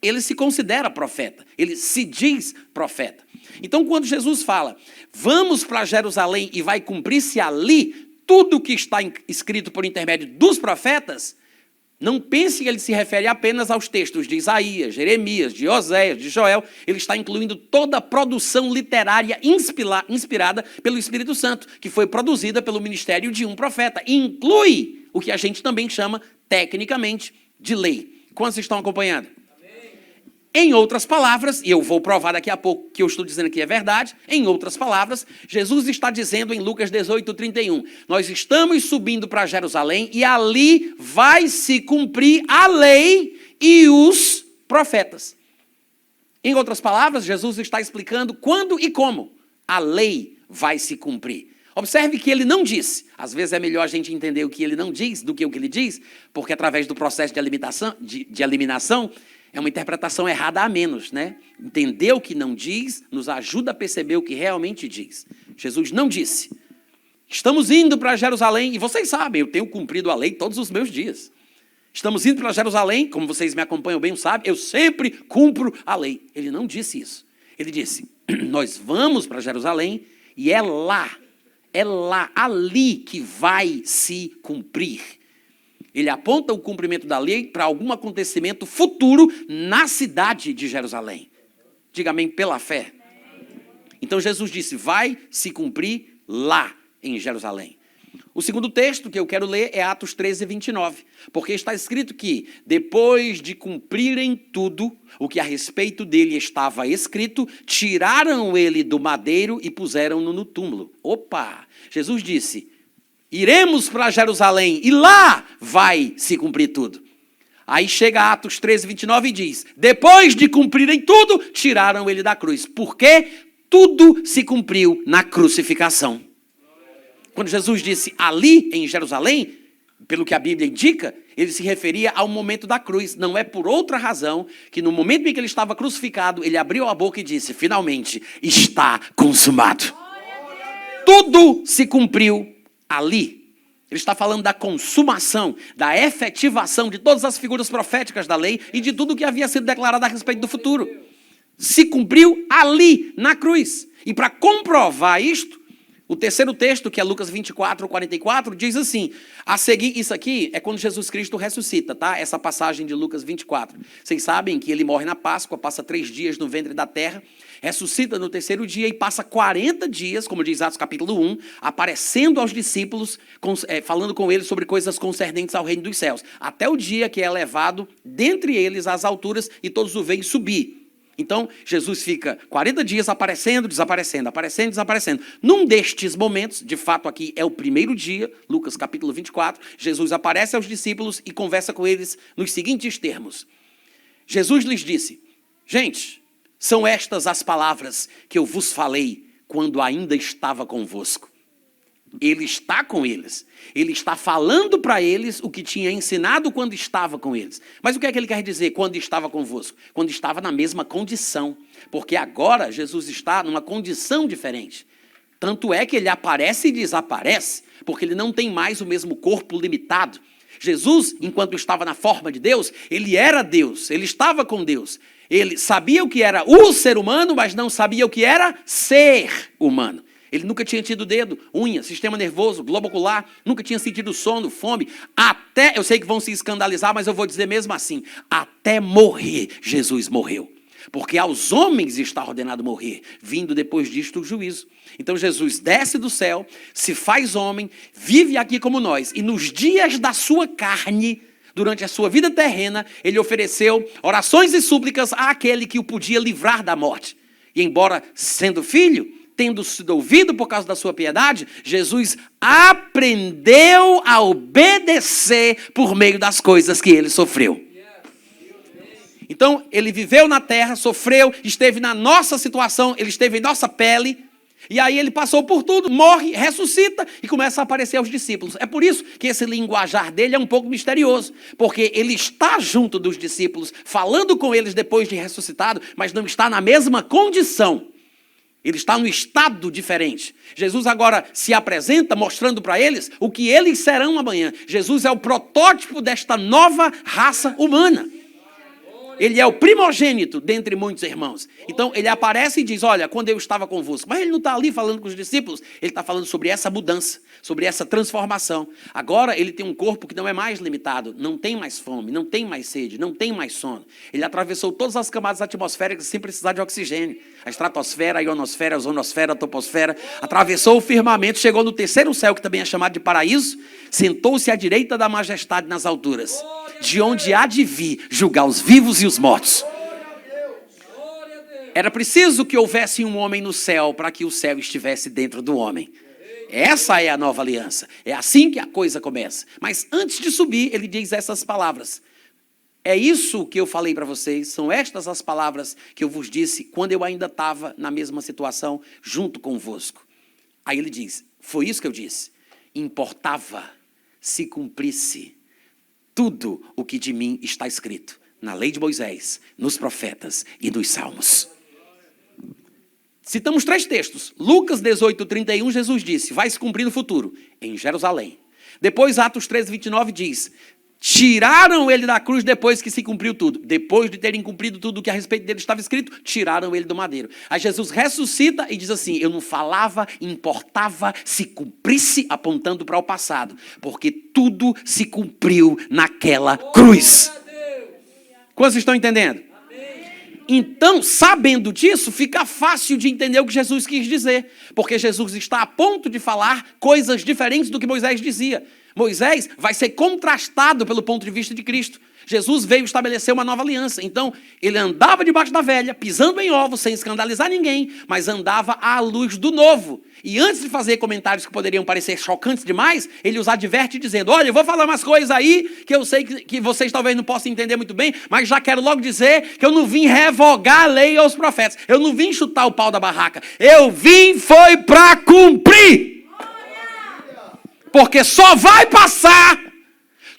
ele se considera profeta, ele se diz profeta. Então, quando Jesus fala, vamos para Jerusalém e vai cumprir-se ali tudo o que está escrito por intermédio dos profetas, não pense que ele se refere apenas aos textos de Isaías, Jeremias, de Oséias, de Joel. Ele está incluindo toda a produção literária inspirada pelo Espírito Santo, que foi produzida pelo ministério de um profeta. E inclui o que a gente também chama, tecnicamente, de lei. Quantos estão acompanhando? Em outras palavras, e eu vou provar daqui a pouco que eu estou dizendo aqui é verdade, em outras palavras, Jesus está dizendo em Lucas 18, 31, nós estamos subindo para Jerusalém e ali vai se cumprir a lei e os profetas. Em outras palavras, Jesus está explicando quando e como a lei vai se cumprir. Observe que ele não disse, às vezes é melhor a gente entender o que ele não diz do que o que ele diz, porque através do processo de eliminação, é uma interpretação errada a menos, né? Entender o que não diz nos ajuda a perceber o que realmente diz. Jesus não disse, estamos indo para Jerusalém, e vocês sabem, eu tenho cumprido a lei todos os meus dias. Estamos indo para Jerusalém, como vocês me acompanham bem, sabem, eu sempre cumpro a lei. Ele não disse isso. Ele disse, nós vamos para Jerusalém e é lá, ali que vai se cumprir. Ele aponta o cumprimento da lei para algum acontecimento futuro na cidade de Jerusalém. Diga amém pela fé. Então Jesus disse, vai se cumprir lá em Jerusalém. O segundo texto que eu quero ler é Atos 13, 29. Porque está escrito que, depois de cumprirem tudo o que a respeito dele estava escrito, tiraram ele do madeiro e puseram-no no túmulo. Opa! Jesus disse, iremos para Jerusalém e lá vai se cumprir tudo. Aí chega Atos 13, 29 e diz, depois de cumprirem tudo, tiraram ele da cruz. Porque tudo se cumpriu na crucificação. Quando Jesus disse ali em Jerusalém, pelo que a Bíblia indica, ele se referia ao momento da cruz. Não é por outra razão que no momento em que ele estava crucificado, ele abriu a boca e disse, finalmente, está consumado. Tudo se cumpriu ali. Ele está falando da consumação, da efetivação de todas as figuras proféticas da lei e de tudo que havia sido declarado a respeito do futuro. Se cumpriu ali, na cruz. E para comprovar isto, o terceiro texto, que é Lucas 24, 44, diz assim, a seguir, isso aqui é quando Jesus Cristo ressuscita, tá? Essa passagem de Lucas 24. Vocês sabem que ele morre na Páscoa, passa 3 dias no ventre da terra, ressuscita no terceiro dia e passa 40 dias, como diz Atos capítulo 1, aparecendo aos discípulos, falando com eles sobre coisas concernentes ao reino dos céus, até o dia que é levado dentre eles às alturas e todos o veem subir. Então, Jesus fica 40 dias aparecendo, desaparecendo, aparecendo, desaparecendo. Num destes momentos, de fato aqui é o primeiro dia, Lucas capítulo 24, Jesus aparece aos discípulos e conversa com eles nos seguintes termos. Jesus lhes disse, gente, são estas as palavras que eu vos falei quando ainda estava convosco. Ele está com eles. Ele está falando para eles o que tinha ensinado quando estava com eles. Mas o que é que ele quer dizer quando estava convosco? Quando estava na mesma condição. Porque agora Jesus está numa condição diferente. Tanto é que ele aparece e desaparece, porque ele não tem mais o mesmo corpo limitado. Jesus, enquanto estava na forma de Deus, ele era Deus, ele estava com Deus. Ele sabia o que era o ser humano, mas não sabia o que era ser humano. Ele nunca tinha tido dedo, unha, sistema nervoso, globo ocular, nunca tinha sentido sono, fome. Até, eu sei que vão se escandalizar, mas eu vou dizer mesmo assim, até morrer, Jesus morreu. Porque aos homens está ordenado morrer, vindo depois disto o juízo. Então Jesus desce do céu, se faz homem, vive aqui como nós. E nos dias da sua carne, durante a sua vida terrena, ele ofereceu orações e súplicas àquele que o podia livrar da morte. E embora sendo filho, tendo sido ouvido por causa da sua piedade, Jesus aprendeu a obedecer por meio das coisas que ele sofreu. Então, ele viveu na terra, sofreu, esteve na nossa situação, ele esteve em nossa pele, e aí ele passou por tudo, morre, ressuscita e começa a aparecer aos discípulos. É por isso que esse linguajar dele é um pouco misterioso, porque ele está junto dos discípulos, falando com eles depois de ressuscitado, mas não está na mesma condição. Ele está num estado diferente. Jesus agora se apresenta mostrando para eles o que eles serão amanhã. Jesus é o protótipo desta nova raça humana. Ele é o primogênito dentre muitos irmãos. Então ele aparece e diz, olha, quando eu estava convosco. Mas ele não está ali falando com os discípulos. Ele está falando sobre essa mudança, sobre essa transformação. Agora ele tem um corpo que não é mais limitado. Não tem mais fome, não tem mais sede, não tem mais sono. Ele atravessou todas as camadas atmosféricas sem precisar de oxigênio. A estratosfera, a ionosfera, a zonosfera, a toposfera. Atravessou o firmamento, chegou no terceiro céu, que também é chamado de paraíso. Sentou-se à direita da majestade nas alturas, de onde há de vir julgar os vivos e os mortos. Era preciso que houvesse um homem no céu para que o céu estivesse dentro do homem. Essa é a nova aliança. É assim que a coisa começa. Mas antes de subir, ele diz essas palavras. É isso que eu falei para vocês, são estas as palavras que eu vos disse quando eu ainda estava na mesma situação junto convosco. Aí ele diz, foi isso que eu disse. Importava se cumprisse tudo o que de mim está escrito na lei de Moisés, nos profetas e nos salmos. Citamos 3 textos. Lucas 18, 31, Jesus disse, vai se cumprir no futuro, em Jerusalém. Depois, Atos 13, 29 diz, tiraram ele da cruz depois que se cumpriu tudo. Depois de terem cumprido tudo o que a respeito dele estava escrito, tiraram ele do madeiro. Aí Jesus ressuscita e diz assim, eu não falava, importava se cumprisse, apontando para o passado, porque tudo se cumpriu naquela cruz. Quantos estão entendendo? Então, sabendo disso, fica fácil de entender o que Jesus quis dizer, porque Jesus está a ponto de falar coisas diferentes do que Moisés dizia. Moisés vai ser contrastado pelo ponto de vista de Cristo. Jesus veio estabelecer uma nova aliança. Então, ele andava debaixo da velha, pisando em ovos, sem escandalizar ninguém, mas andava à luz do novo. E antes de fazer comentários que poderiam parecer chocantes demais, ele os adverte dizendo, olha, eu vou falar umas coisas aí que eu sei que vocês talvez não possam entender muito bem, mas já quero logo dizer que eu não vim revogar a lei aos profetas. Eu não vim chutar o pau da barraca. Eu vim foi para cumprir. Porque só vai passar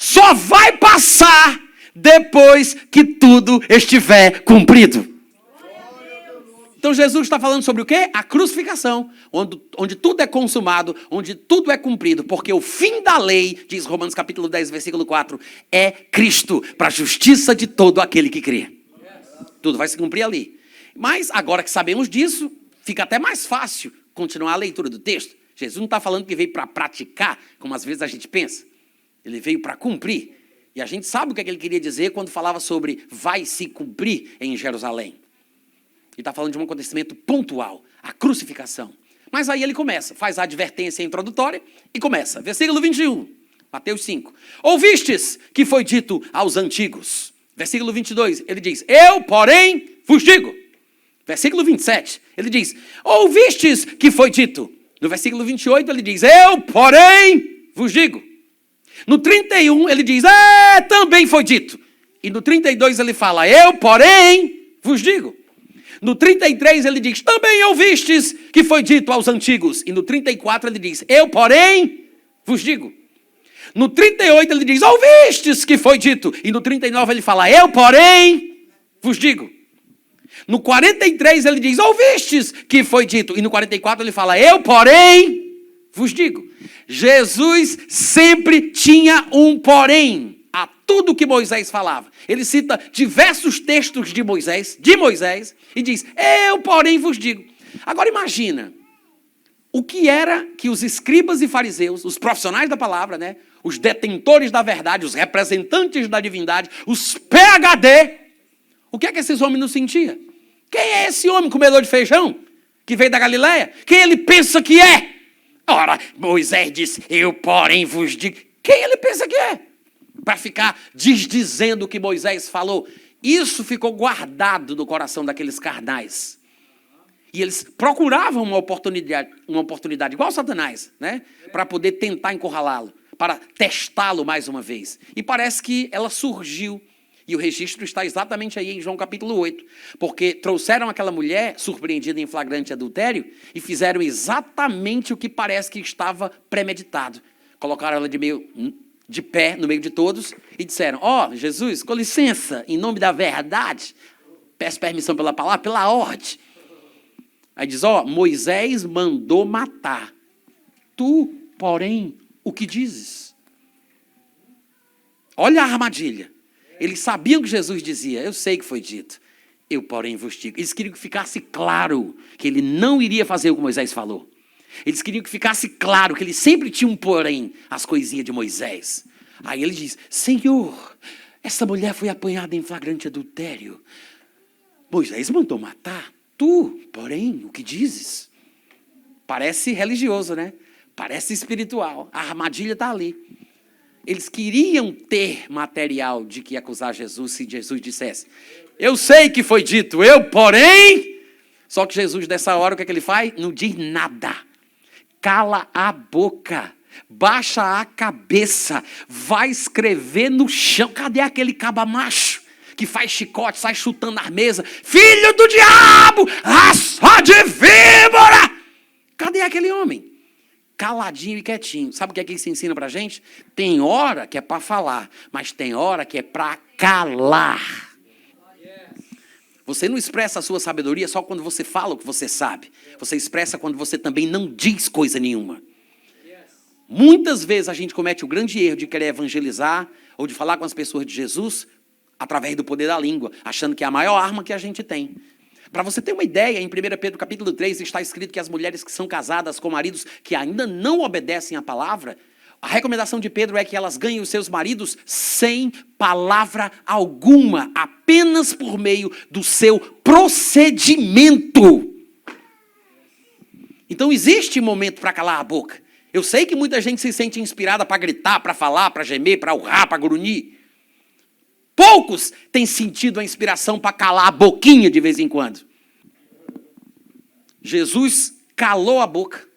só vai passar depois que tudo estiver cumprido. Então Jesus está falando sobre o quê? A crucificação, onde tudo é consumado, onde tudo é cumprido, porque o fim da lei, diz Romanos capítulo 10, versículo 4, é Cristo, para a justiça de todo aquele que crê. Tudo vai se cumprir ali. Mas agora que sabemos disso, fica até mais fácil continuar a leitura do texto. Jesus não está falando que veio para praticar, como às vezes a gente pensa. Ele veio para cumprir. E a gente sabe o que ele queria dizer quando falava sobre vai se cumprir em Jerusalém. Ele está falando de um acontecimento pontual, a crucificação. Mas aí ele começa, faz a advertência introdutória e começa. Versículo 21, Mateus 5. Ouvistes que foi dito aos antigos. Versículo 22, ele diz, eu, porém, vos digo. Versículo 27, ele diz, ouvistes que foi dito. No versículo 28, ele diz, eu, porém, vos digo. No 31, ele diz, também foi dito. E no 32, ele fala, eu, porém, vos digo. No 33, ele diz, também ouvistes que foi dito aos antigos. E no 34, ele diz, eu, porém, vos digo. No 38, ele diz, ouvistes que foi dito. E no 39, ele fala, eu, porém, vos digo. No 43, ele diz, ouvistes que foi dito. E no 44, ele fala, eu, porém, vos digo. Jesus sempre tinha um porém a tudo que Moisés falava. Ele cita diversos textos de Moisés, e diz, eu, porém, vos digo. Agora imagina, o que era que os escribas e fariseus, os profissionais da palavra, né, os detentores da verdade, os representantes da divindade, os PhD, o que é que esses homens não sentiam? Quem é esse homem comedor de feijão, que veio da Galileia? Quem ele pensa que é? Ora, Moisés disse, eu, porém, vos digo. Quem ele pensa que é? Para ficar desdizendo o que Moisés falou. Isso ficou guardado no coração daqueles carnais. E eles procuravam uma oportunidade igual Satanás, né? Para poder tentar encurralá-lo, para testá-lo mais uma vez. E parece que ela surgiu. E o registro está exatamente aí em João capítulo 8. Porque trouxeram aquela mulher surpreendida em flagrante adultério e fizeram exatamente o que parece que estava premeditado. Colocaram ela de pé no meio de todos e disseram, Jesus, com licença, em nome da verdade, peço permissão pela palavra, pela ordem. Aí diz, Moisés mandou matar. Tu, porém, o que dizes? Olha a armadilha. Eles sabiam que Jesus dizia, eu sei que foi dito, eu, porém, vos digo. Eles queriam que ficasse claro que ele não iria fazer o que Moisés falou. Eles queriam que ficasse claro que ele sempre tinha um porém, as coisinhas de Moisés. Aí ele diz, Senhor, essa mulher foi apanhada em flagrante adultério. Moisés mandou matar. Tu, porém, o que dizes? Parece religioso, né? Parece espiritual. A armadilha está ali. Eles queriam ter material de que acusar Jesus se Jesus dissesse, eu sei que foi dito, eu, porém... Só que Jesus, nessa hora, o que é que ele faz? Não diz nada. Cala a boca, baixa a cabeça, vai escrever no chão. Cadê aquele caba macho que faz chicote, sai chutando as mesas? Filho do diabo, raça de víbora! Cadê aquele homem? Caladinho e quietinho. Sabe o que é que isso ensina pra gente? Tem hora que é para falar, mas tem hora que é para calar. Você não expressa a sua sabedoria só quando você fala o que você sabe. Você expressa quando você também não diz coisa nenhuma. Muitas vezes a gente comete o grande erro de querer evangelizar ou de falar com as pessoas de Jesus através do poder da língua, achando que é a maior arma que a gente tem. Para você ter uma ideia, em 1 Pedro capítulo 3 está escrito que as mulheres que são casadas com maridos que ainda não obedecem à palavra, a recomendação de Pedro é que elas ganhem os seus maridos sem palavra alguma, apenas por meio do seu procedimento. Então existe momento para calar a boca. Eu sei que muita gente se sente inspirada para gritar, para falar, para gemer, para urrar, para grunhir. Poucos têm sentido a inspiração para calar a boquinha de vez em quando. Jesus calou a boca,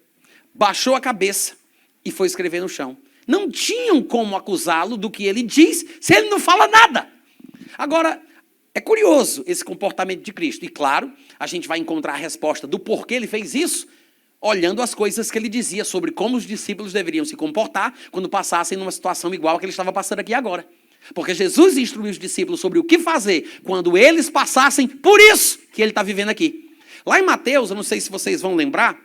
baixou a cabeça e foi escrever no chão. Não tinham como acusá-lo do que ele diz se ele não fala nada. Agora, é curioso esse comportamento de Cristo. E claro, a gente vai encontrar a resposta do porquê ele fez isso olhando as coisas que ele dizia sobre como os discípulos deveriam se comportar quando passassem numa situação igual a que ele estava passando aqui agora. Porque Jesus instruiu os discípulos sobre o que fazer quando eles passassem por isso que ele está vivendo aqui. Lá em Mateus, eu não sei se vocês vão lembrar,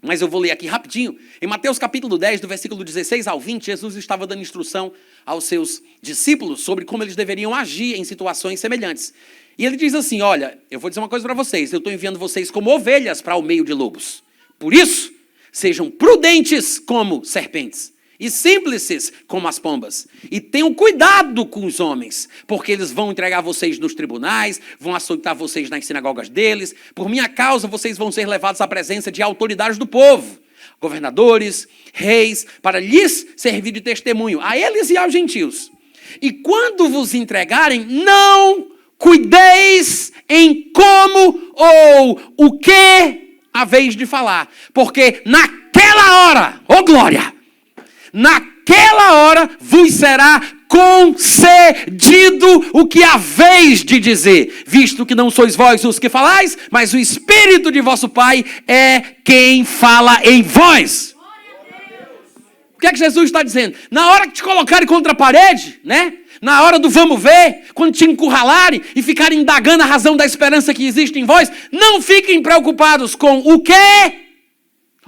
mas eu vou ler aqui rapidinho. Em Mateus capítulo 10, do versículo 16 ao 20, Jesus estava dando instrução aos seus discípulos sobre como eles deveriam agir em situações semelhantes. E ele diz assim, olha, eu vou dizer uma coisa para vocês, eu estou enviando vocês como ovelhas para o meio de lobos. Por isso, sejam prudentes como serpentes e simples como as pombas. E tenham cuidado com os homens, porque eles vão entregar vocês nos tribunais, vão açoitar vocês nas sinagogas deles. Por minha causa, vocês vão ser levados à presença de autoridades do povo, governadores, reis, para lhes servir de testemunho, a eles e aos gentios. E quando vos entregarem, não cuideis em como ou o que haveis de falar, porque naquela hora, ô glória, naquela hora vos será concedido o que haveis de dizer, visto que não sois vós os que falais, mas o Espírito de vosso Pai é quem fala em vós. O que é que Jesus está dizendo? Na hora que te colocarem contra a parede, né? Na hora do vamos ver, quando te encurralarem e ficarem indagando a razão da esperança que existe em vós, não fiquem preocupados com o que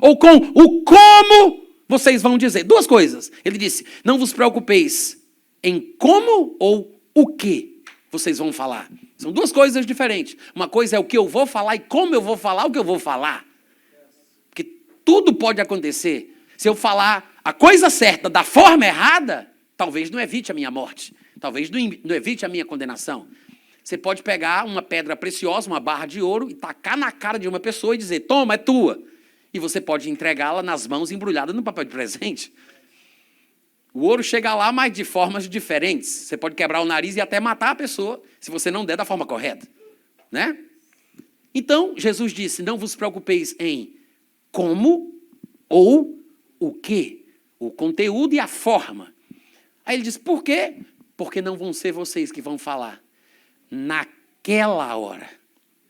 ou com o como vocês vão dizer. Duas coisas. Ele disse, não vos preocupeis em como ou o que vocês vão falar. São duas coisas diferentes. Uma coisa é o que eu vou falar e como eu vou falar o que eu vou falar. Porque tudo pode acontecer. Se eu falar a coisa certa da forma errada, talvez não evite a minha morte. Talvez não evite a minha condenação. Você pode pegar uma pedra preciosa, uma barra de ouro, e tacar na cara de uma pessoa e dizer, toma, é tua. E você pode entregá-la nas mãos embrulhada no papel de presente. O ouro chega lá, mas de formas diferentes. Você pode quebrar o nariz e até matar a pessoa, se você não der da forma correta. Né? Então, Jesus disse, não vos preocupeis em como ou o que, o conteúdo e a forma. Aí ele diz, por quê? Porque não vão ser vocês que vão falar naquela hora.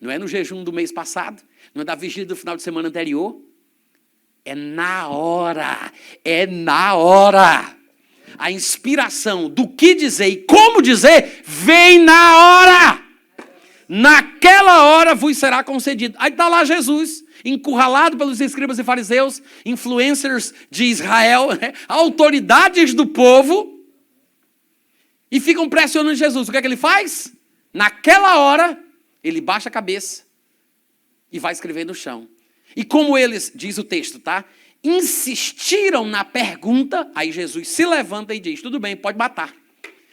Não é no jejum do mês passado, não é da vigília do final de semana anterior. É na hora, é na hora. A inspiração do que dizer e como dizer vem na hora. Naquela hora vos será concedido. Aí está lá Jesus, encurralado pelos escribas e fariseus, influencers de Israel, né? Autoridades do povo, e ficam pressionando Jesus. O que é que ele faz? Naquela hora, ele baixa a cabeça e vai escrever no chão. E como eles, diz o texto, tá? Insistiram na pergunta, aí Jesus se levanta e diz, tudo bem, pode matar.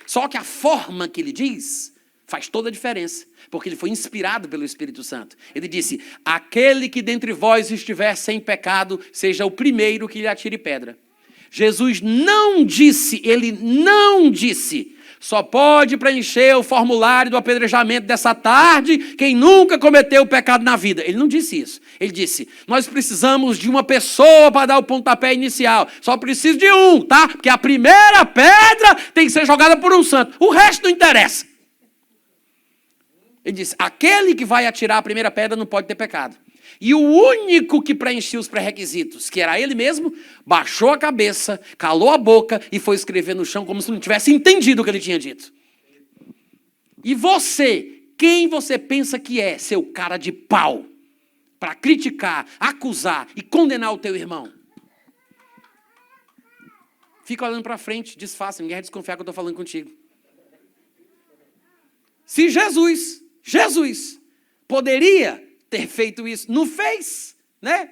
Só que a forma que ele diz faz toda a diferença, porque ele foi inspirado pelo Espírito Santo. Ele disse, aquele que dentre vós estiver sem pecado, seja o primeiro que lhe atire pedra. Jesus não disse, ele não disse, só pode preencher o formulário do apedrejamento dessa tarde quem nunca cometeu pecado na vida. Ele não disse isso. Ele disse, nós precisamos de uma pessoa para dar o pontapé inicial. Só preciso de um, tá? Porque a primeira pedra tem que ser jogada por um santo. O resto não interessa. Ele disse, aquele que vai atirar a primeira pedra não pode ter pecado. E o único que preencheu os pré-requisitos, que era ele mesmo, baixou a cabeça, calou a boca e foi escrever no chão como se não tivesse entendido o que ele tinha dito. E você, quem você pensa que é seu cara de pau para criticar, acusar e condenar o teu irmão? Fica olhando para frente, disfarça, ninguém vai desconfiar que eu estou falando contigo. Se Jesus poderia ter feito isso, não fez, né?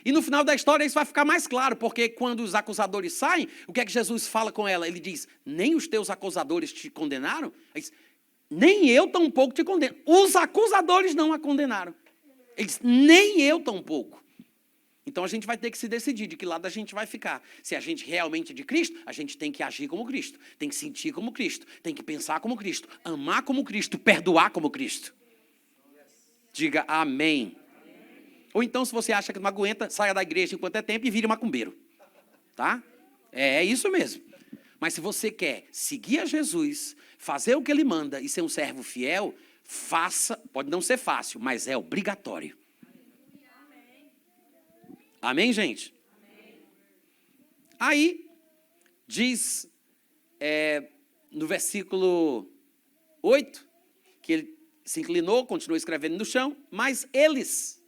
E no final da história isso vai ficar mais claro, porque quando os acusadores saem, o que é que Jesus fala com ela? Ele diz, nem os teus acusadores te condenaram? Ele diz, nem eu tampouco te condeno. Os acusadores não a condenaram. Ele diz, nem eu tampouco. Então a gente vai ter que se decidir de que lado a gente vai ficar. Se a gente realmente é de Cristo, a gente tem que agir como Cristo, tem que sentir como Cristo, tem que pensar como Cristo, amar como Cristo, perdoar como Cristo. Diga amém. Ou então, se você acha que não aguenta, saia da igreja enquanto é tempo e vire macumbeiro. Tá? É isso mesmo. Mas se você quer seguir a Jesus, fazer o que ele manda e ser um servo fiel, faça, pode não ser fácil, mas é obrigatório. Amém, gente? Aí, diz no versículo 8, que ele se inclinou, continuou escrevendo no chão, mas eles,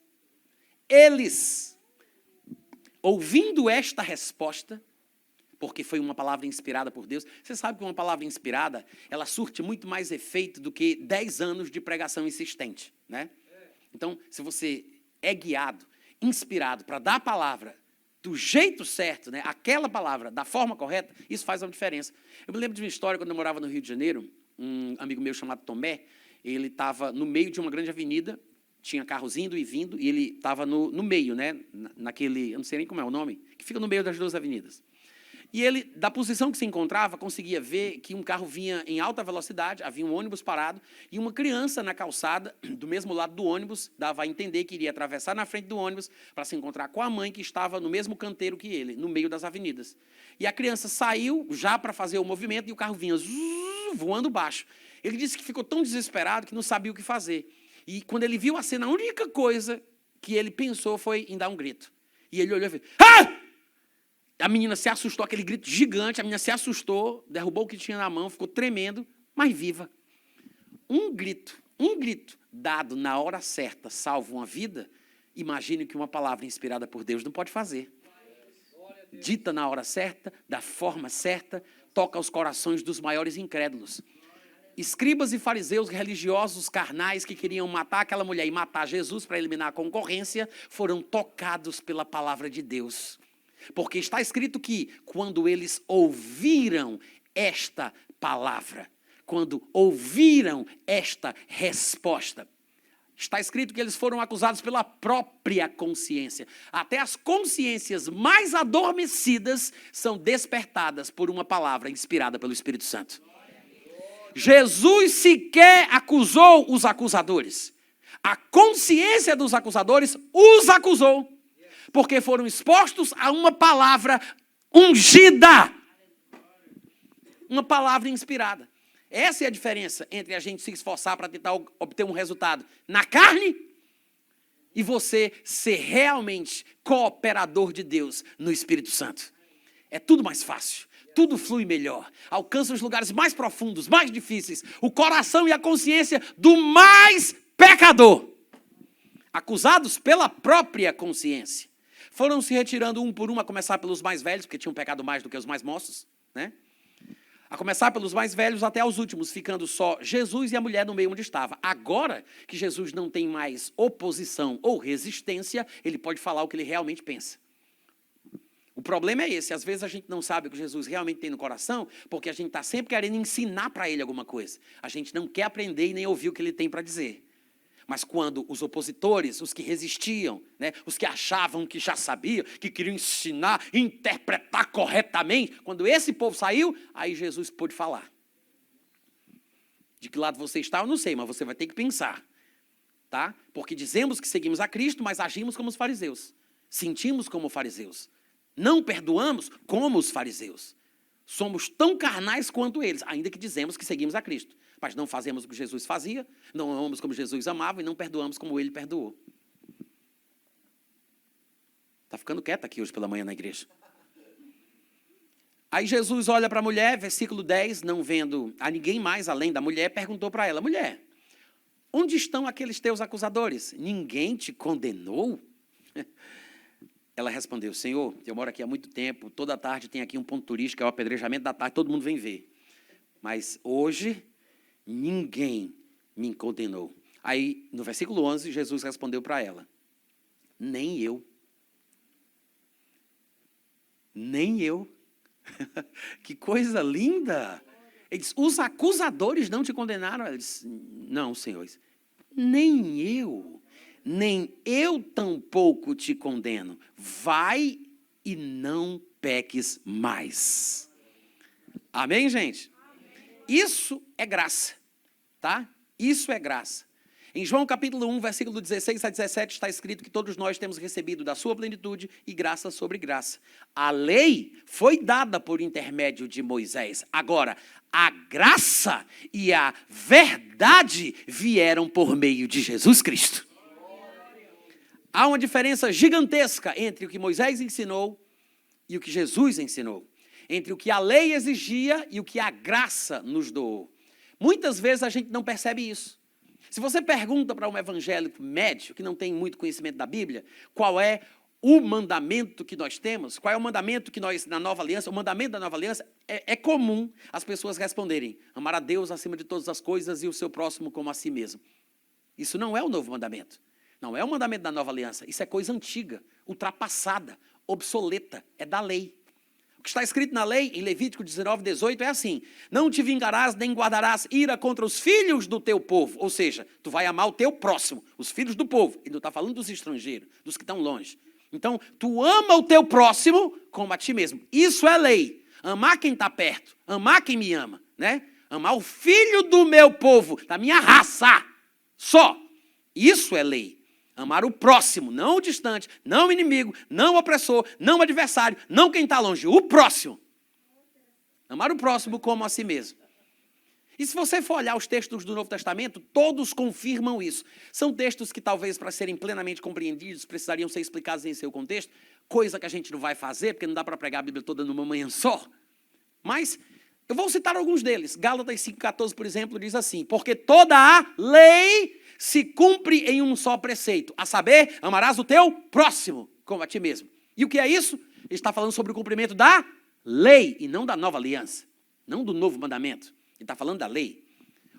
ouvindo esta resposta, porque foi uma palavra inspirada por Deus. Você sabe que uma palavra inspirada, ela surte muito mais efeito do que 10 anos de pregação insistente, né? Então, se você é guiado, inspirado para dar a palavra do jeito certo, né? Aquela palavra, da forma correta, isso faz uma diferença. Eu me lembro de uma história, quando eu morava no Rio de Janeiro, um amigo meu chamado Tomé, ele estava no meio de uma grande avenida, tinha carros indo e vindo, e ele estava no meio, né? Naquele, eu não sei nem como é o nome, que fica no meio das duas avenidas. E ele, da posição que se encontrava, conseguia ver que um carro vinha em alta velocidade, havia um ônibus parado, e uma criança na calçada, do mesmo lado do ônibus, dava a entender que iria atravessar na frente do ônibus para se encontrar com a mãe, que estava no mesmo canteiro que ele, no meio das avenidas. E a criança saiu já para fazer o movimento, e o carro vinha voando baixo. Ele disse que ficou tão desesperado que não sabia o que fazer. E quando ele viu a cena, a única coisa que ele pensou foi em dar um grito. E ele olhou e fez: "Ah!" A menina se assustou, aquele grito gigante, a menina se assustou, derrubou o que tinha na mão, ficou tremendo, mas viva. Um grito dado na hora certa salva uma vida. Imagine que uma palavra inspirada por Deus não pode fazer. Dita na hora certa, da forma certa, toca os corações dos maiores incrédulos. Escribas e fariseus religiosos carnais que queriam matar aquela mulher e matar Jesus para eliminar a concorrência, foram tocados pela palavra de Deus. Porque está escrito que quando eles ouviram esta palavra, quando ouviram esta resposta, está escrito que eles foram acusados pela própria consciência. Até as consciências mais adormecidas são despertadas por uma palavra inspirada pelo Espírito Santo. Jesus sequer acusou os acusadores. A consciência dos acusadores os acusou, porque foram expostos a uma palavra ungida. Uma palavra inspirada. Essa é a diferença entre a gente se esforçar para tentar obter um resultado na carne e você ser realmente cooperador de Deus no Espírito Santo. É tudo mais fácil, tudo flui melhor, alcança os lugares mais profundos, mais difíceis, o coração e a consciência do mais pecador, acusados pela própria consciência. Foram se retirando um por um, a começar pelos mais velhos, porque tinham pecado mais do que os mais moços, né? A começar pelos mais velhos até os últimos, ficando só Jesus e a mulher no meio onde estava. Agora que Jesus não tem mais oposição ou resistência, ele pode falar o que ele realmente pensa. O problema é esse, às vezes a gente não sabe o que Jesus realmente tem no coração, porque a gente está sempre querendo ensinar para ele alguma coisa. A gente não quer aprender e nem ouvir o que ele tem para dizer. Mas quando os opositores, os que resistiam, né, os que achavam que já sabiam, que queriam ensinar, interpretar corretamente, quando esse povo saiu, aí Jesus pôde falar. De que lado você está, eu não sei, mas você vai ter que pensar. Tá? Porque dizemos que seguimos a Cristo, mas agimos como os fariseus. Sentimos como fariseus. Não perdoamos como os fariseus. Somos tão carnais quanto eles, ainda que dizemos que seguimos a Cristo. Mas não fazemos o que Jesus fazia, não amamos como Jesus amava e não perdoamos como ele perdoou. Está ficando quieto aqui hoje pela manhã na igreja. Aí Jesus olha para a mulher, versículo 10, não vendo a ninguém mais além da mulher, perguntou para ela: mulher, onde estão aqueles teus acusadores? Ninguém te condenou? Ela respondeu: Senhor, eu moro aqui há muito tempo, toda tarde tem aqui um ponto turístico, é o apedrejamento da tarde, todo mundo vem ver. Mas hoje ninguém me condenou. Aí, no versículo 11, Jesus respondeu para ela: nem eu. Nem eu. Que coisa linda. Ele diz: os acusadores não te condenaram? Ela diz: não, Senhor. Nem eu tampouco te condeno. Vai e não peques mais. Amém, gente? Isso é graça, tá? Isso é graça. Em João capítulo 1, versículo 16 a 17, está escrito que todos nós temos recebido da sua plenitude e graça sobre graça. A lei foi dada por intermédio de Moisés. Agora, a graça e a verdade vieram por meio de Jesus Cristo. Há uma diferença gigantesca entre o que Moisés ensinou e o que Jesus ensinou. Entre o que a lei exigia e o que a graça nos doou. Muitas vezes a gente não percebe isso. Se você pergunta para um evangélico médio, que não tem muito conhecimento da Bíblia, qual é o mandamento que nós temos, qual é o mandamento que nós, na Nova Aliança, o mandamento da Nova Aliança, é comum as pessoas responderem: amar a Deus acima de todas as coisas e o seu próximo como a si mesmo. Isso não é o novo mandamento. Não é o mandamento da Nova Aliança. Isso é coisa antiga, ultrapassada, obsoleta, é da lei. O que está escrito na lei, em Levítico 19, 18, é assim: não te vingarás nem guardarás ira contra os filhos do teu povo. Ou seja, tu vai amar o teu próximo, os filhos do povo. Ele não está falando dos estrangeiros, dos que estão longe. Então, tu ama o teu próximo como a ti mesmo. Isso é lei. Amar quem está perto, amar quem me ama, né? Amar o filho do meu povo, da minha raça, só. Isso é lei. Amar o próximo, não o distante, não o inimigo, não o opressor, não o adversário, não quem está longe, o próximo. Amar o próximo como a si mesmo. E se você for olhar os textos do Novo Testamento, todos confirmam isso. São textos que talvez, para serem plenamente compreendidos, precisariam ser explicados em seu contexto, coisa que a gente não vai fazer, porque não dá para pregar a Bíblia toda numa manhã só. Mas eu vou citar alguns deles. Gálatas 5,14, por exemplo, diz assim: porque toda a lei se cumpre em um só preceito, a saber, amarás o teu próximo como a ti mesmo. E o que é isso? Ele está falando sobre o cumprimento da lei e não da nova aliança, não do novo mandamento. Ele está falando da lei.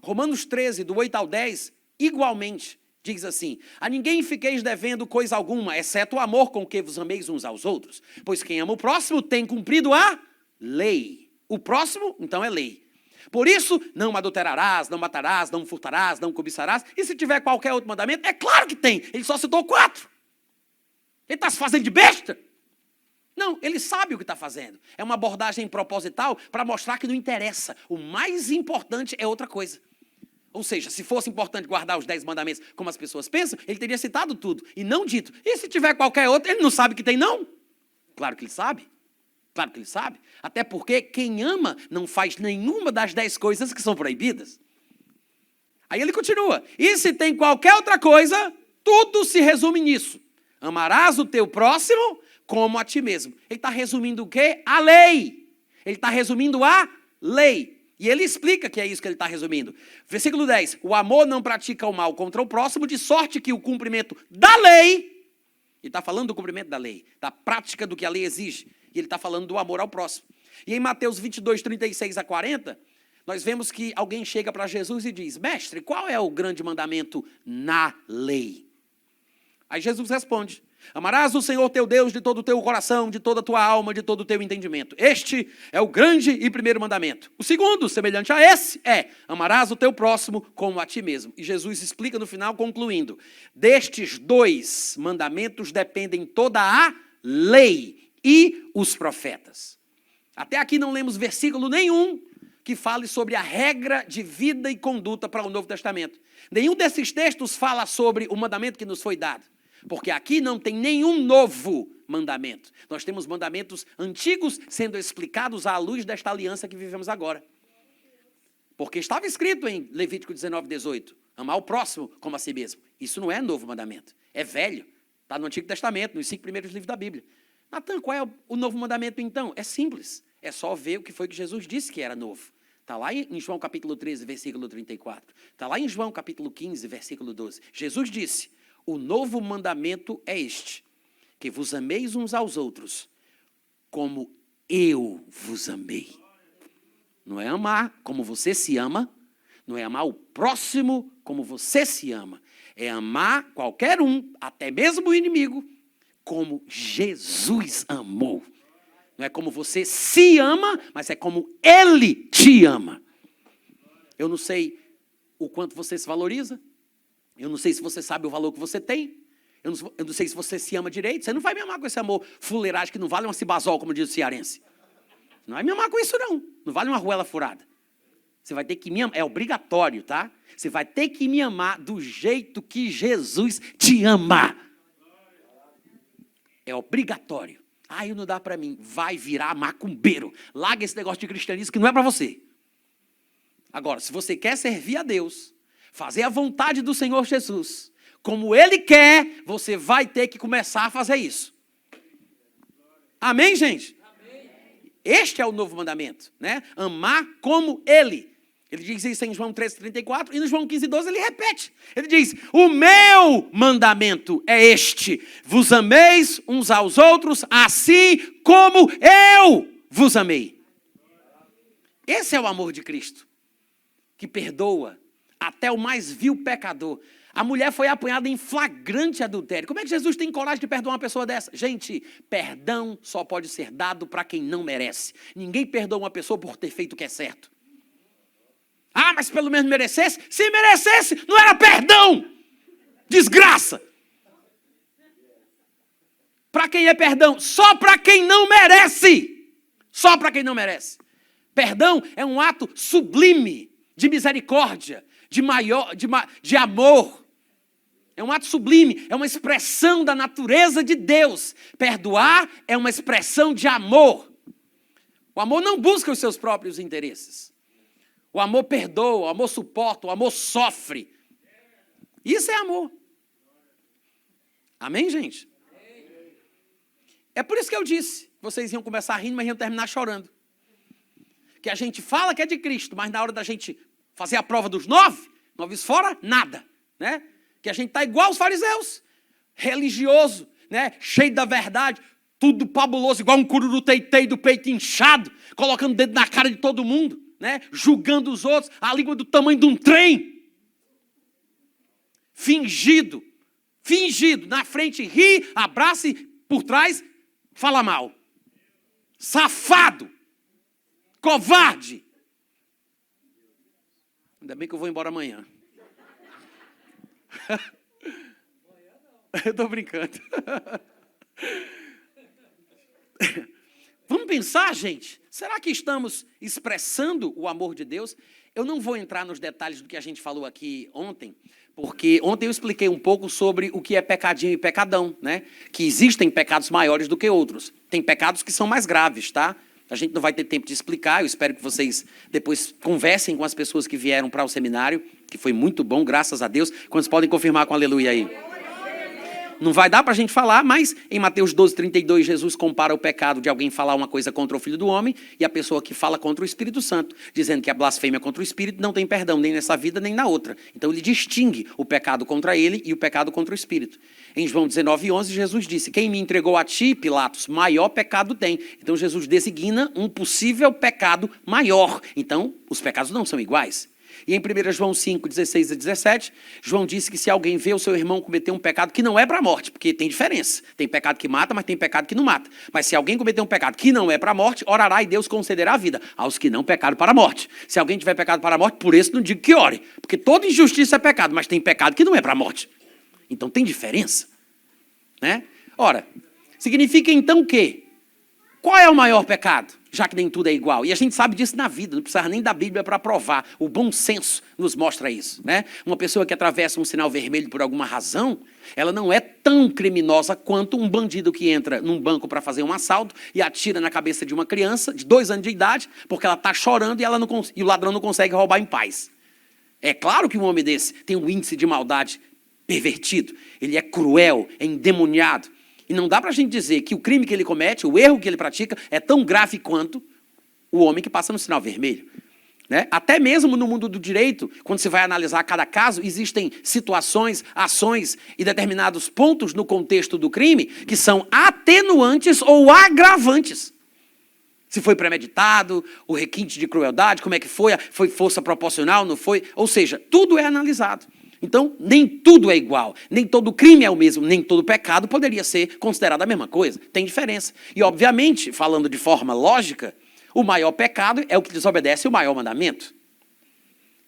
Romanos 13, do 8 ao 10, igualmente, diz assim: a ninguém fiqueis devendo coisa alguma, exceto o amor com que vos ameis uns aos outros, pois quem ama o próximo tem cumprido a lei. O próximo, então, é lei. Por isso, não adulterarás, não matarás, não furtarás, não cobiçarás. E se tiver qualquer outro mandamento, é claro que tem. Ele só citou 4. Ele está se fazendo de besta? Não, ele sabe o que está fazendo. É uma abordagem proposital para mostrar que não interessa. O mais importante é outra coisa. Ou seja, se fosse importante guardar os 10 mandamentos como as pessoas pensam, ele teria citado tudo e não dito. E se tiver qualquer outro, ele não sabe que tem, não? Claro que ele sabe. Claro que ele sabe. Até porque quem ama não faz nenhuma das 10 coisas que são proibidas. Aí ele continua: e se tem qualquer outra coisa, tudo se resume nisso. Amarás o teu próximo como a ti mesmo. Ele está resumindo o quê? A lei. Ele está resumindo a lei. E ele explica que é isso que ele está resumindo. Versículo 10. O amor não pratica o mal contra o próximo, de sorte que o cumprimento da lei... Ele está falando do cumprimento da lei, da prática do que a lei exige. E ele está falando do amor ao próximo. E em Mateus 22, 36 a 40, nós vemos que alguém chega para Jesus e diz: mestre, qual é o grande mandamento na lei? Aí Jesus responde: amarás o Senhor teu Deus de todo o teu coração, de toda a tua alma, de todo o teu entendimento. Este é o grande e primeiro mandamento. O segundo, semelhante a esse, é: amarás o teu próximo como a ti mesmo. E Jesus explica no final, concluindo: destes 2 mandamentos dependem toda a lei e os profetas. Até aqui não lemos versículo nenhum que fale sobre a regra de vida e conduta para o Novo Testamento. Nenhum desses textos fala sobre o mandamento que nos foi dado. Porque aqui não tem nenhum novo mandamento. Nós temos mandamentos antigos sendo explicados à luz desta aliança que vivemos agora. Porque estava escrito em Levítico 19, 18, amar o próximo como a si mesmo. Isso não é novo mandamento, é velho. Está no Antigo Testamento, nos 5 primeiros livros da Bíblia. Natan, qual é o novo mandamento então? É simples, é só ver o que foi que Jesus disse que era novo. Está lá em João capítulo 13, versículo 34. Está lá em João capítulo 15, versículo 12. Jesus disse: o novo mandamento é este, que vos ameis uns aos outros, como eu vos amei. Não é amar como você se ama, não é amar o próximo como você se ama. É amar qualquer um, até mesmo o inimigo, como Jesus amou. Não é como você se ama, mas é como Ele te ama. Eu não sei o quanto você se valoriza. Eu não sei se você sabe o valor que você tem. Eu não sei se você se ama direito. Você não vai me amar com esse amor fuleiragem que não vale uma cibazol, como diz o cearense. Não vai me amar com isso, não. Não vale uma arruela furada. Você vai ter que me amar. É obrigatório, tá? Você vai ter que me amar do jeito que Jesus te ama. É obrigatório. Ah, não dá para mim. Vai virar macumbeiro. Larga esse negócio de cristianismo que não é para você. Agora, se você quer servir a Deus, fazer a vontade do Senhor Jesus, como Ele quer, você vai ter que começar a fazer isso. Amém, gente? Amém. Este é o novo mandamento, né? Amar como Ele. Ele diz isso em João 13:34 e no João 15:12 ele repete. Ele diz, o meu mandamento é este, vos ameis uns aos outros, assim como eu vos amei. Esse é o amor de Cristo, que perdoa até o mais vil pecador. A mulher foi apanhada em flagrante adultério. Como é que Jesus tem coragem de perdoar uma pessoa dessa? Gente, perdão só pode ser dado para quem não merece. Ninguém perdoa uma pessoa por ter feito o que é certo. Ah, mas pelo menos merecesse? Se merecesse, não era perdão. Desgraça. Para quem é perdão? Só para quem não merece. Só para quem não merece. Perdão é um ato sublime de misericórdia, de amor. É um ato sublime, é uma expressão da natureza de Deus. Perdoar é uma expressão de amor. O amor não busca os seus próprios interesses. O amor perdoa, o amor suporta, o amor sofre. Isso é amor. Amém, gente? É por isso que eu disse, vocês iam começar rindo, mas iam terminar chorando. Que a gente fala que é de Cristo, mas na hora da gente fazer a prova dos 9 fora, nada, né? Que a gente está igual aos fariseus, religioso, né? Cheio da verdade, tudo fabuloso, igual um cururu teitei do peito inchado, colocando o dedo na cara de todo mundo, né? Julgando os outros, a língua do tamanho de um trem. Fingido, na frente ri, abraça e por trás fala mal. Safado, covarde. Ainda bem que eu vou embora amanhã. Eu estou brincando. Vamos pensar, gente. Será que estamos expressando o amor de Deus? Eu não vou entrar nos detalhes do que a gente falou aqui ontem, porque ontem eu expliquei um pouco sobre o que é pecadinho e pecadão, né? Que existem pecados maiores do que outros. Tem pecados que são mais graves, tá? A gente não vai ter tempo de explicar, eu espero que vocês depois conversem com as pessoas que vieram para o seminário, que foi muito bom, graças a Deus. Quantos podem confirmar com aleluia aí? Não vai dar para a gente falar, mas em Mateus 12:32, Jesus compara o pecado de alguém falar uma coisa contra o Filho do Homem e a pessoa que fala contra o Espírito Santo, dizendo que a blasfêmia contra o Espírito não tem perdão, nem nessa vida, nem na outra. Então ele distingue o pecado contra ele e o pecado contra o Espírito. Em João 19:11, Jesus disse, quem me entregou a ti, Pilatos, maior pecado tem. Então Jesus designa um possível pecado maior. Então, os pecados não são iguais. E em 1 João 5:16-17, João disse que se alguém vê o seu irmão cometer um pecado que não é para a morte, porque tem diferença. Tem pecado que mata, mas tem pecado que não mata. Mas se alguém cometer um pecado que não é para a morte, orará e Deus concederá a vida aos que não pecaram para a morte. Se alguém tiver pecado para a morte, por isso não digo que ore. Porque toda injustiça é pecado, mas tem pecado que não é para a morte. Então tem diferença, né? Ora, significa então que qual é o maior pecado? Já que nem tudo é igual. E a gente sabe disso na vida, não precisa nem da Bíblia para provar. O bom senso nos mostra isso, né? Uma pessoa que atravessa um sinal vermelho por alguma razão, ela não é tão criminosa quanto um bandido que entra num banco para fazer um assalto e atira na cabeça de uma criança de 2 anos de idade, porque ela está chorando e o ladrão não consegue roubar em paz. É claro que um homem desse tem um índice de maldade pervertido. Ele é cruel, é endemoniado. E não dá para a gente dizer que o crime que ele comete, o erro que ele pratica, é tão grave quanto o homem que passa no sinal vermelho, né? Até mesmo no mundo do direito, quando você vai analisar cada caso, existem situações, ações e determinados pontos no contexto do crime que são atenuantes ou agravantes. Se foi premeditado, o requinte de crueldade, como é que foi força proporcional, não foi? Ou seja, tudo é analisado. Então, nem tudo é igual, nem todo crime é o mesmo, nem todo pecado poderia ser considerado a mesma coisa. Tem diferença. E, obviamente, falando de forma lógica, o maior pecado é o que desobedece o maior mandamento.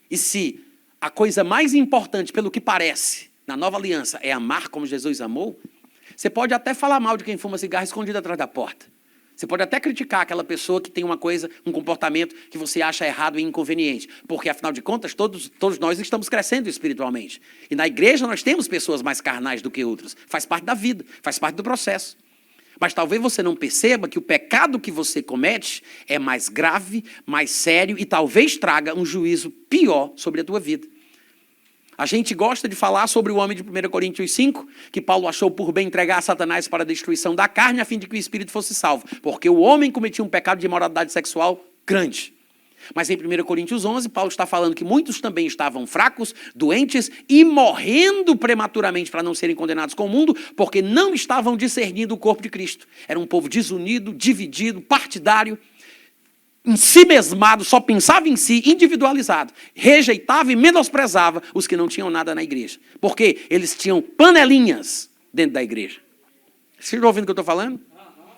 E se a coisa mais importante, pelo que parece, na nova aliança, é amar como Jesus amou, você pode até falar mal de quem fuma cigarro escondido atrás da porta. Você pode até criticar aquela pessoa que tem uma coisa, um comportamento que você acha errado e inconveniente. Porque, afinal de contas, todos nós estamos crescendo espiritualmente. E na igreja nós temos pessoas mais carnais do que outras. Faz parte da vida, faz parte do processo. Mas talvez você não perceba que o pecado que você comete é mais grave, mais sério e talvez traga um juízo pior sobre a tua vida. A gente gosta de falar sobre o homem de 1 Coríntios 5, que Paulo achou por bem entregar a Satanás para a destruição da carne, a fim de que o espírito fosse salvo. Porque o homem cometia um pecado de imoralidade sexual grande. Mas em 1 Coríntios 11, Paulo está falando que muitos também estavam fracos, doentes e morrendo prematuramente para não serem condenados com o mundo, porque não estavam discernindo o corpo de Cristo. Era um povo desunido, dividido, partidário, em si mesmado, só pensava em si, individualizado. Rejeitava e menosprezava os que não tinham nada na igreja. Porque eles tinham panelinhas dentro da igreja. Vocês estão ouvindo o que eu estou falando?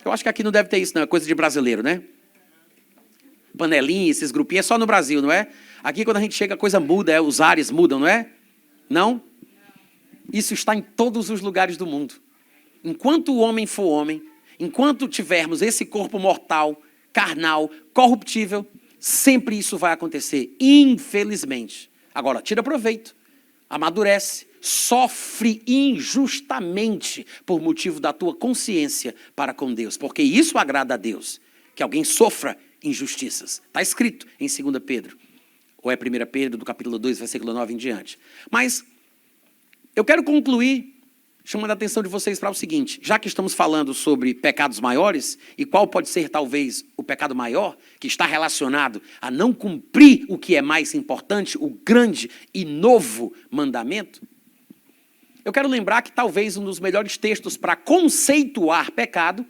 Eu acho que aqui não deve ter isso, não. É coisa de brasileiro, né? Panelinha, esses grupinhos, é só no Brasil, não é? Aqui, quando a gente chega, a coisa muda, os ares mudam, não é? Não? Isso está em todos os lugares do mundo. Enquanto o homem for homem, enquanto tivermos esse corpo mortal, carnal, corruptível, sempre isso vai acontecer, infelizmente. Agora, tira proveito, amadurece, sofre injustamente por motivo da tua consciência para com Deus, porque isso agrada a Deus, que alguém sofra injustiças. Está escrito em 2 Pedro, ou é 1 Pedro, do capítulo 2, versículo 9 em diante. Mas eu quero concluir chamando a atenção de vocês para o seguinte, já que estamos falando sobre pecados maiores, e qual pode ser talvez o pecado maior, que está relacionado a não cumprir o que é mais importante, o grande e novo mandamento, eu quero lembrar que talvez um dos melhores textos para conceituar pecado,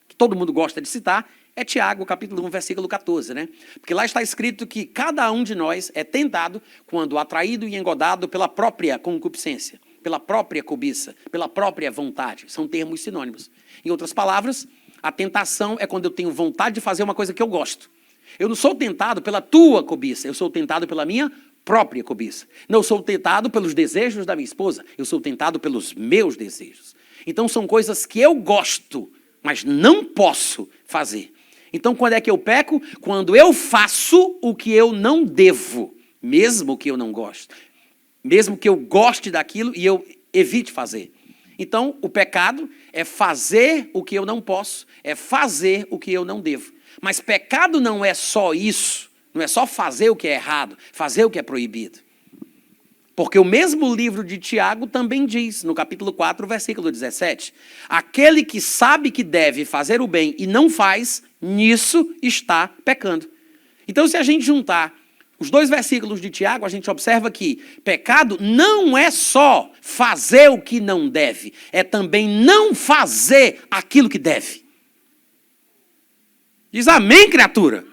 que todo mundo gosta de citar, é Tiago, capítulo 1, versículo 14, né? Porque lá está escrito que cada um de nós é tentado quando atraído e engodado pela própria concupiscência, pela própria cobiça, pela própria vontade. São termos sinônimos. Em outras palavras, a tentação é quando eu tenho vontade de fazer uma coisa que eu gosto. Eu não sou tentado pela tua cobiça, eu sou tentado pela minha própria cobiça. Não sou tentado pelos desejos da minha esposa, eu sou tentado pelos meus desejos. Então são coisas que eu gosto, mas não posso fazer. Então, quando é que eu peco? Quando eu faço o que eu não devo, mesmo que eu não goste. Mesmo que eu goste daquilo e eu evite fazer. Então, o pecado é fazer o que eu não posso, é fazer o que eu não devo. Mas pecado não é só isso, não é só fazer o que é errado, fazer o que é proibido. Porque o mesmo livro de Tiago também diz, no capítulo 4, versículo 17, aquele que sabe que deve fazer o bem e não faz, nisso está pecando. Então, se a gente juntar os dois versículos de Tiago, a gente observa que pecado não é só fazer o que não deve, é também não fazer aquilo que deve. Diz amém, criatura?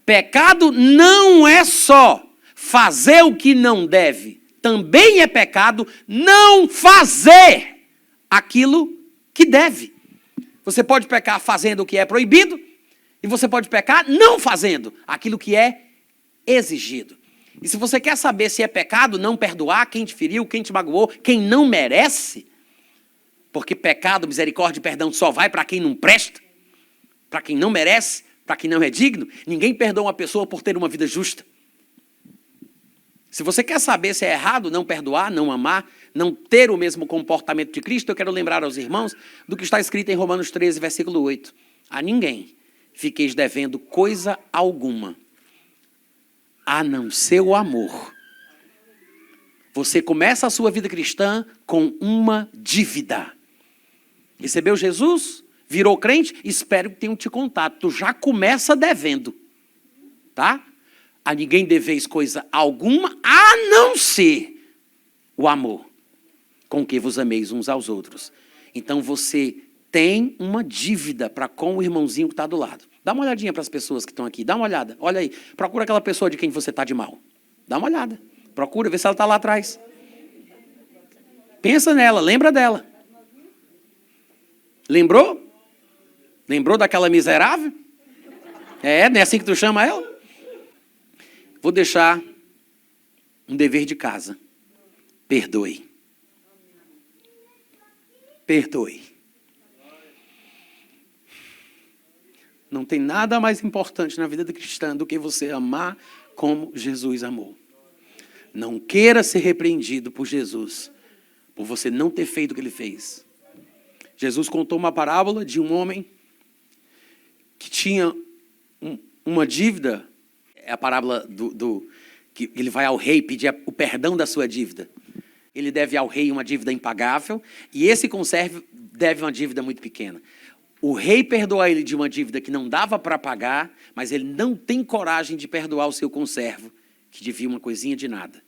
Pecado não é só fazer o que não deve, também é pecado não fazer aquilo que deve. Você pode pecar fazendo o que é proibido, e você pode pecar não fazendo aquilo que é exigido. E se você quer saber se é pecado não perdoar quem te feriu, quem te magoou, quem não merece, porque pecado, misericórdia e perdão só vai para quem não presta, para quem não merece, para quem não é digno, ninguém perdoa uma pessoa por ter uma vida justa. Se você quer saber se é errado não perdoar, não amar, não ter o mesmo comportamento de Cristo, eu quero lembrar aos irmãos do que está escrito em Romanos 13, versículo 8. A ninguém fiqueis devendo coisa alguma, a não ser o amor. Você começa a sua vida cristã com uma dívida. Recebeu Jesus? Virou crente? Espero que tenham te contado. Tu já começa devendo. Tá? A ninguém deveis coisa alguma, a não ser o amor, com que vos ameis uns aos outros. Então você tem uma dívida para com o irmãozinho que está do lado. Dá uma olhadinha para as pessoas que estão aqui, dá uma olhada, olha aí. Procura aquela pessoa de quem você está de mal. Dá uma olhada, procura, vê se ela está lá atrás. Pensa nela, lembra dela. Lembrou? Lembrou daquela miserável? Não é assim que tu chama ela? Vou deixar um dever de casa. Perdoe. Perdoe. Não tem nada mais importante na vida do cristão do que você amar como Jesus amou. Não queira ser repreendido por Jesus, por você não ter feito o que ele fez. Jesus contou uma parábola de um homem que tinha uma dívida. É a parábola que ele vai ao rei pedir o perdão da sua dívida. Ele deve ao rei uma dívida impagável e esse conservo deve uma dívida muito pequena. O rei perdoa ele de uma dívida que não dava para pagar, mas ele não tem coragem de perdoar o seu conservo, que devia uma coisinha de nada.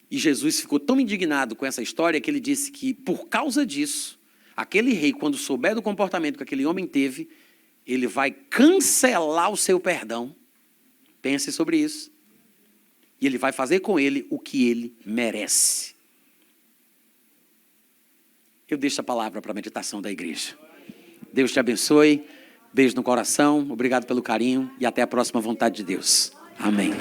E Jesus ficou tão indignado com essa história que ele disse que, por causa disso, aquele rei, quando souber do comportamento que aquele homem teve, ele vai cancelar o seu perdão. Pense sobre isso. E ele vai fazer com ele o que ele merece. Eu deixo a palavra para a meditação da igreja. Deus te abençoe. Beijo no coração. Obrigado pelo carinho. E até a próxima vontade de Deus. Amém.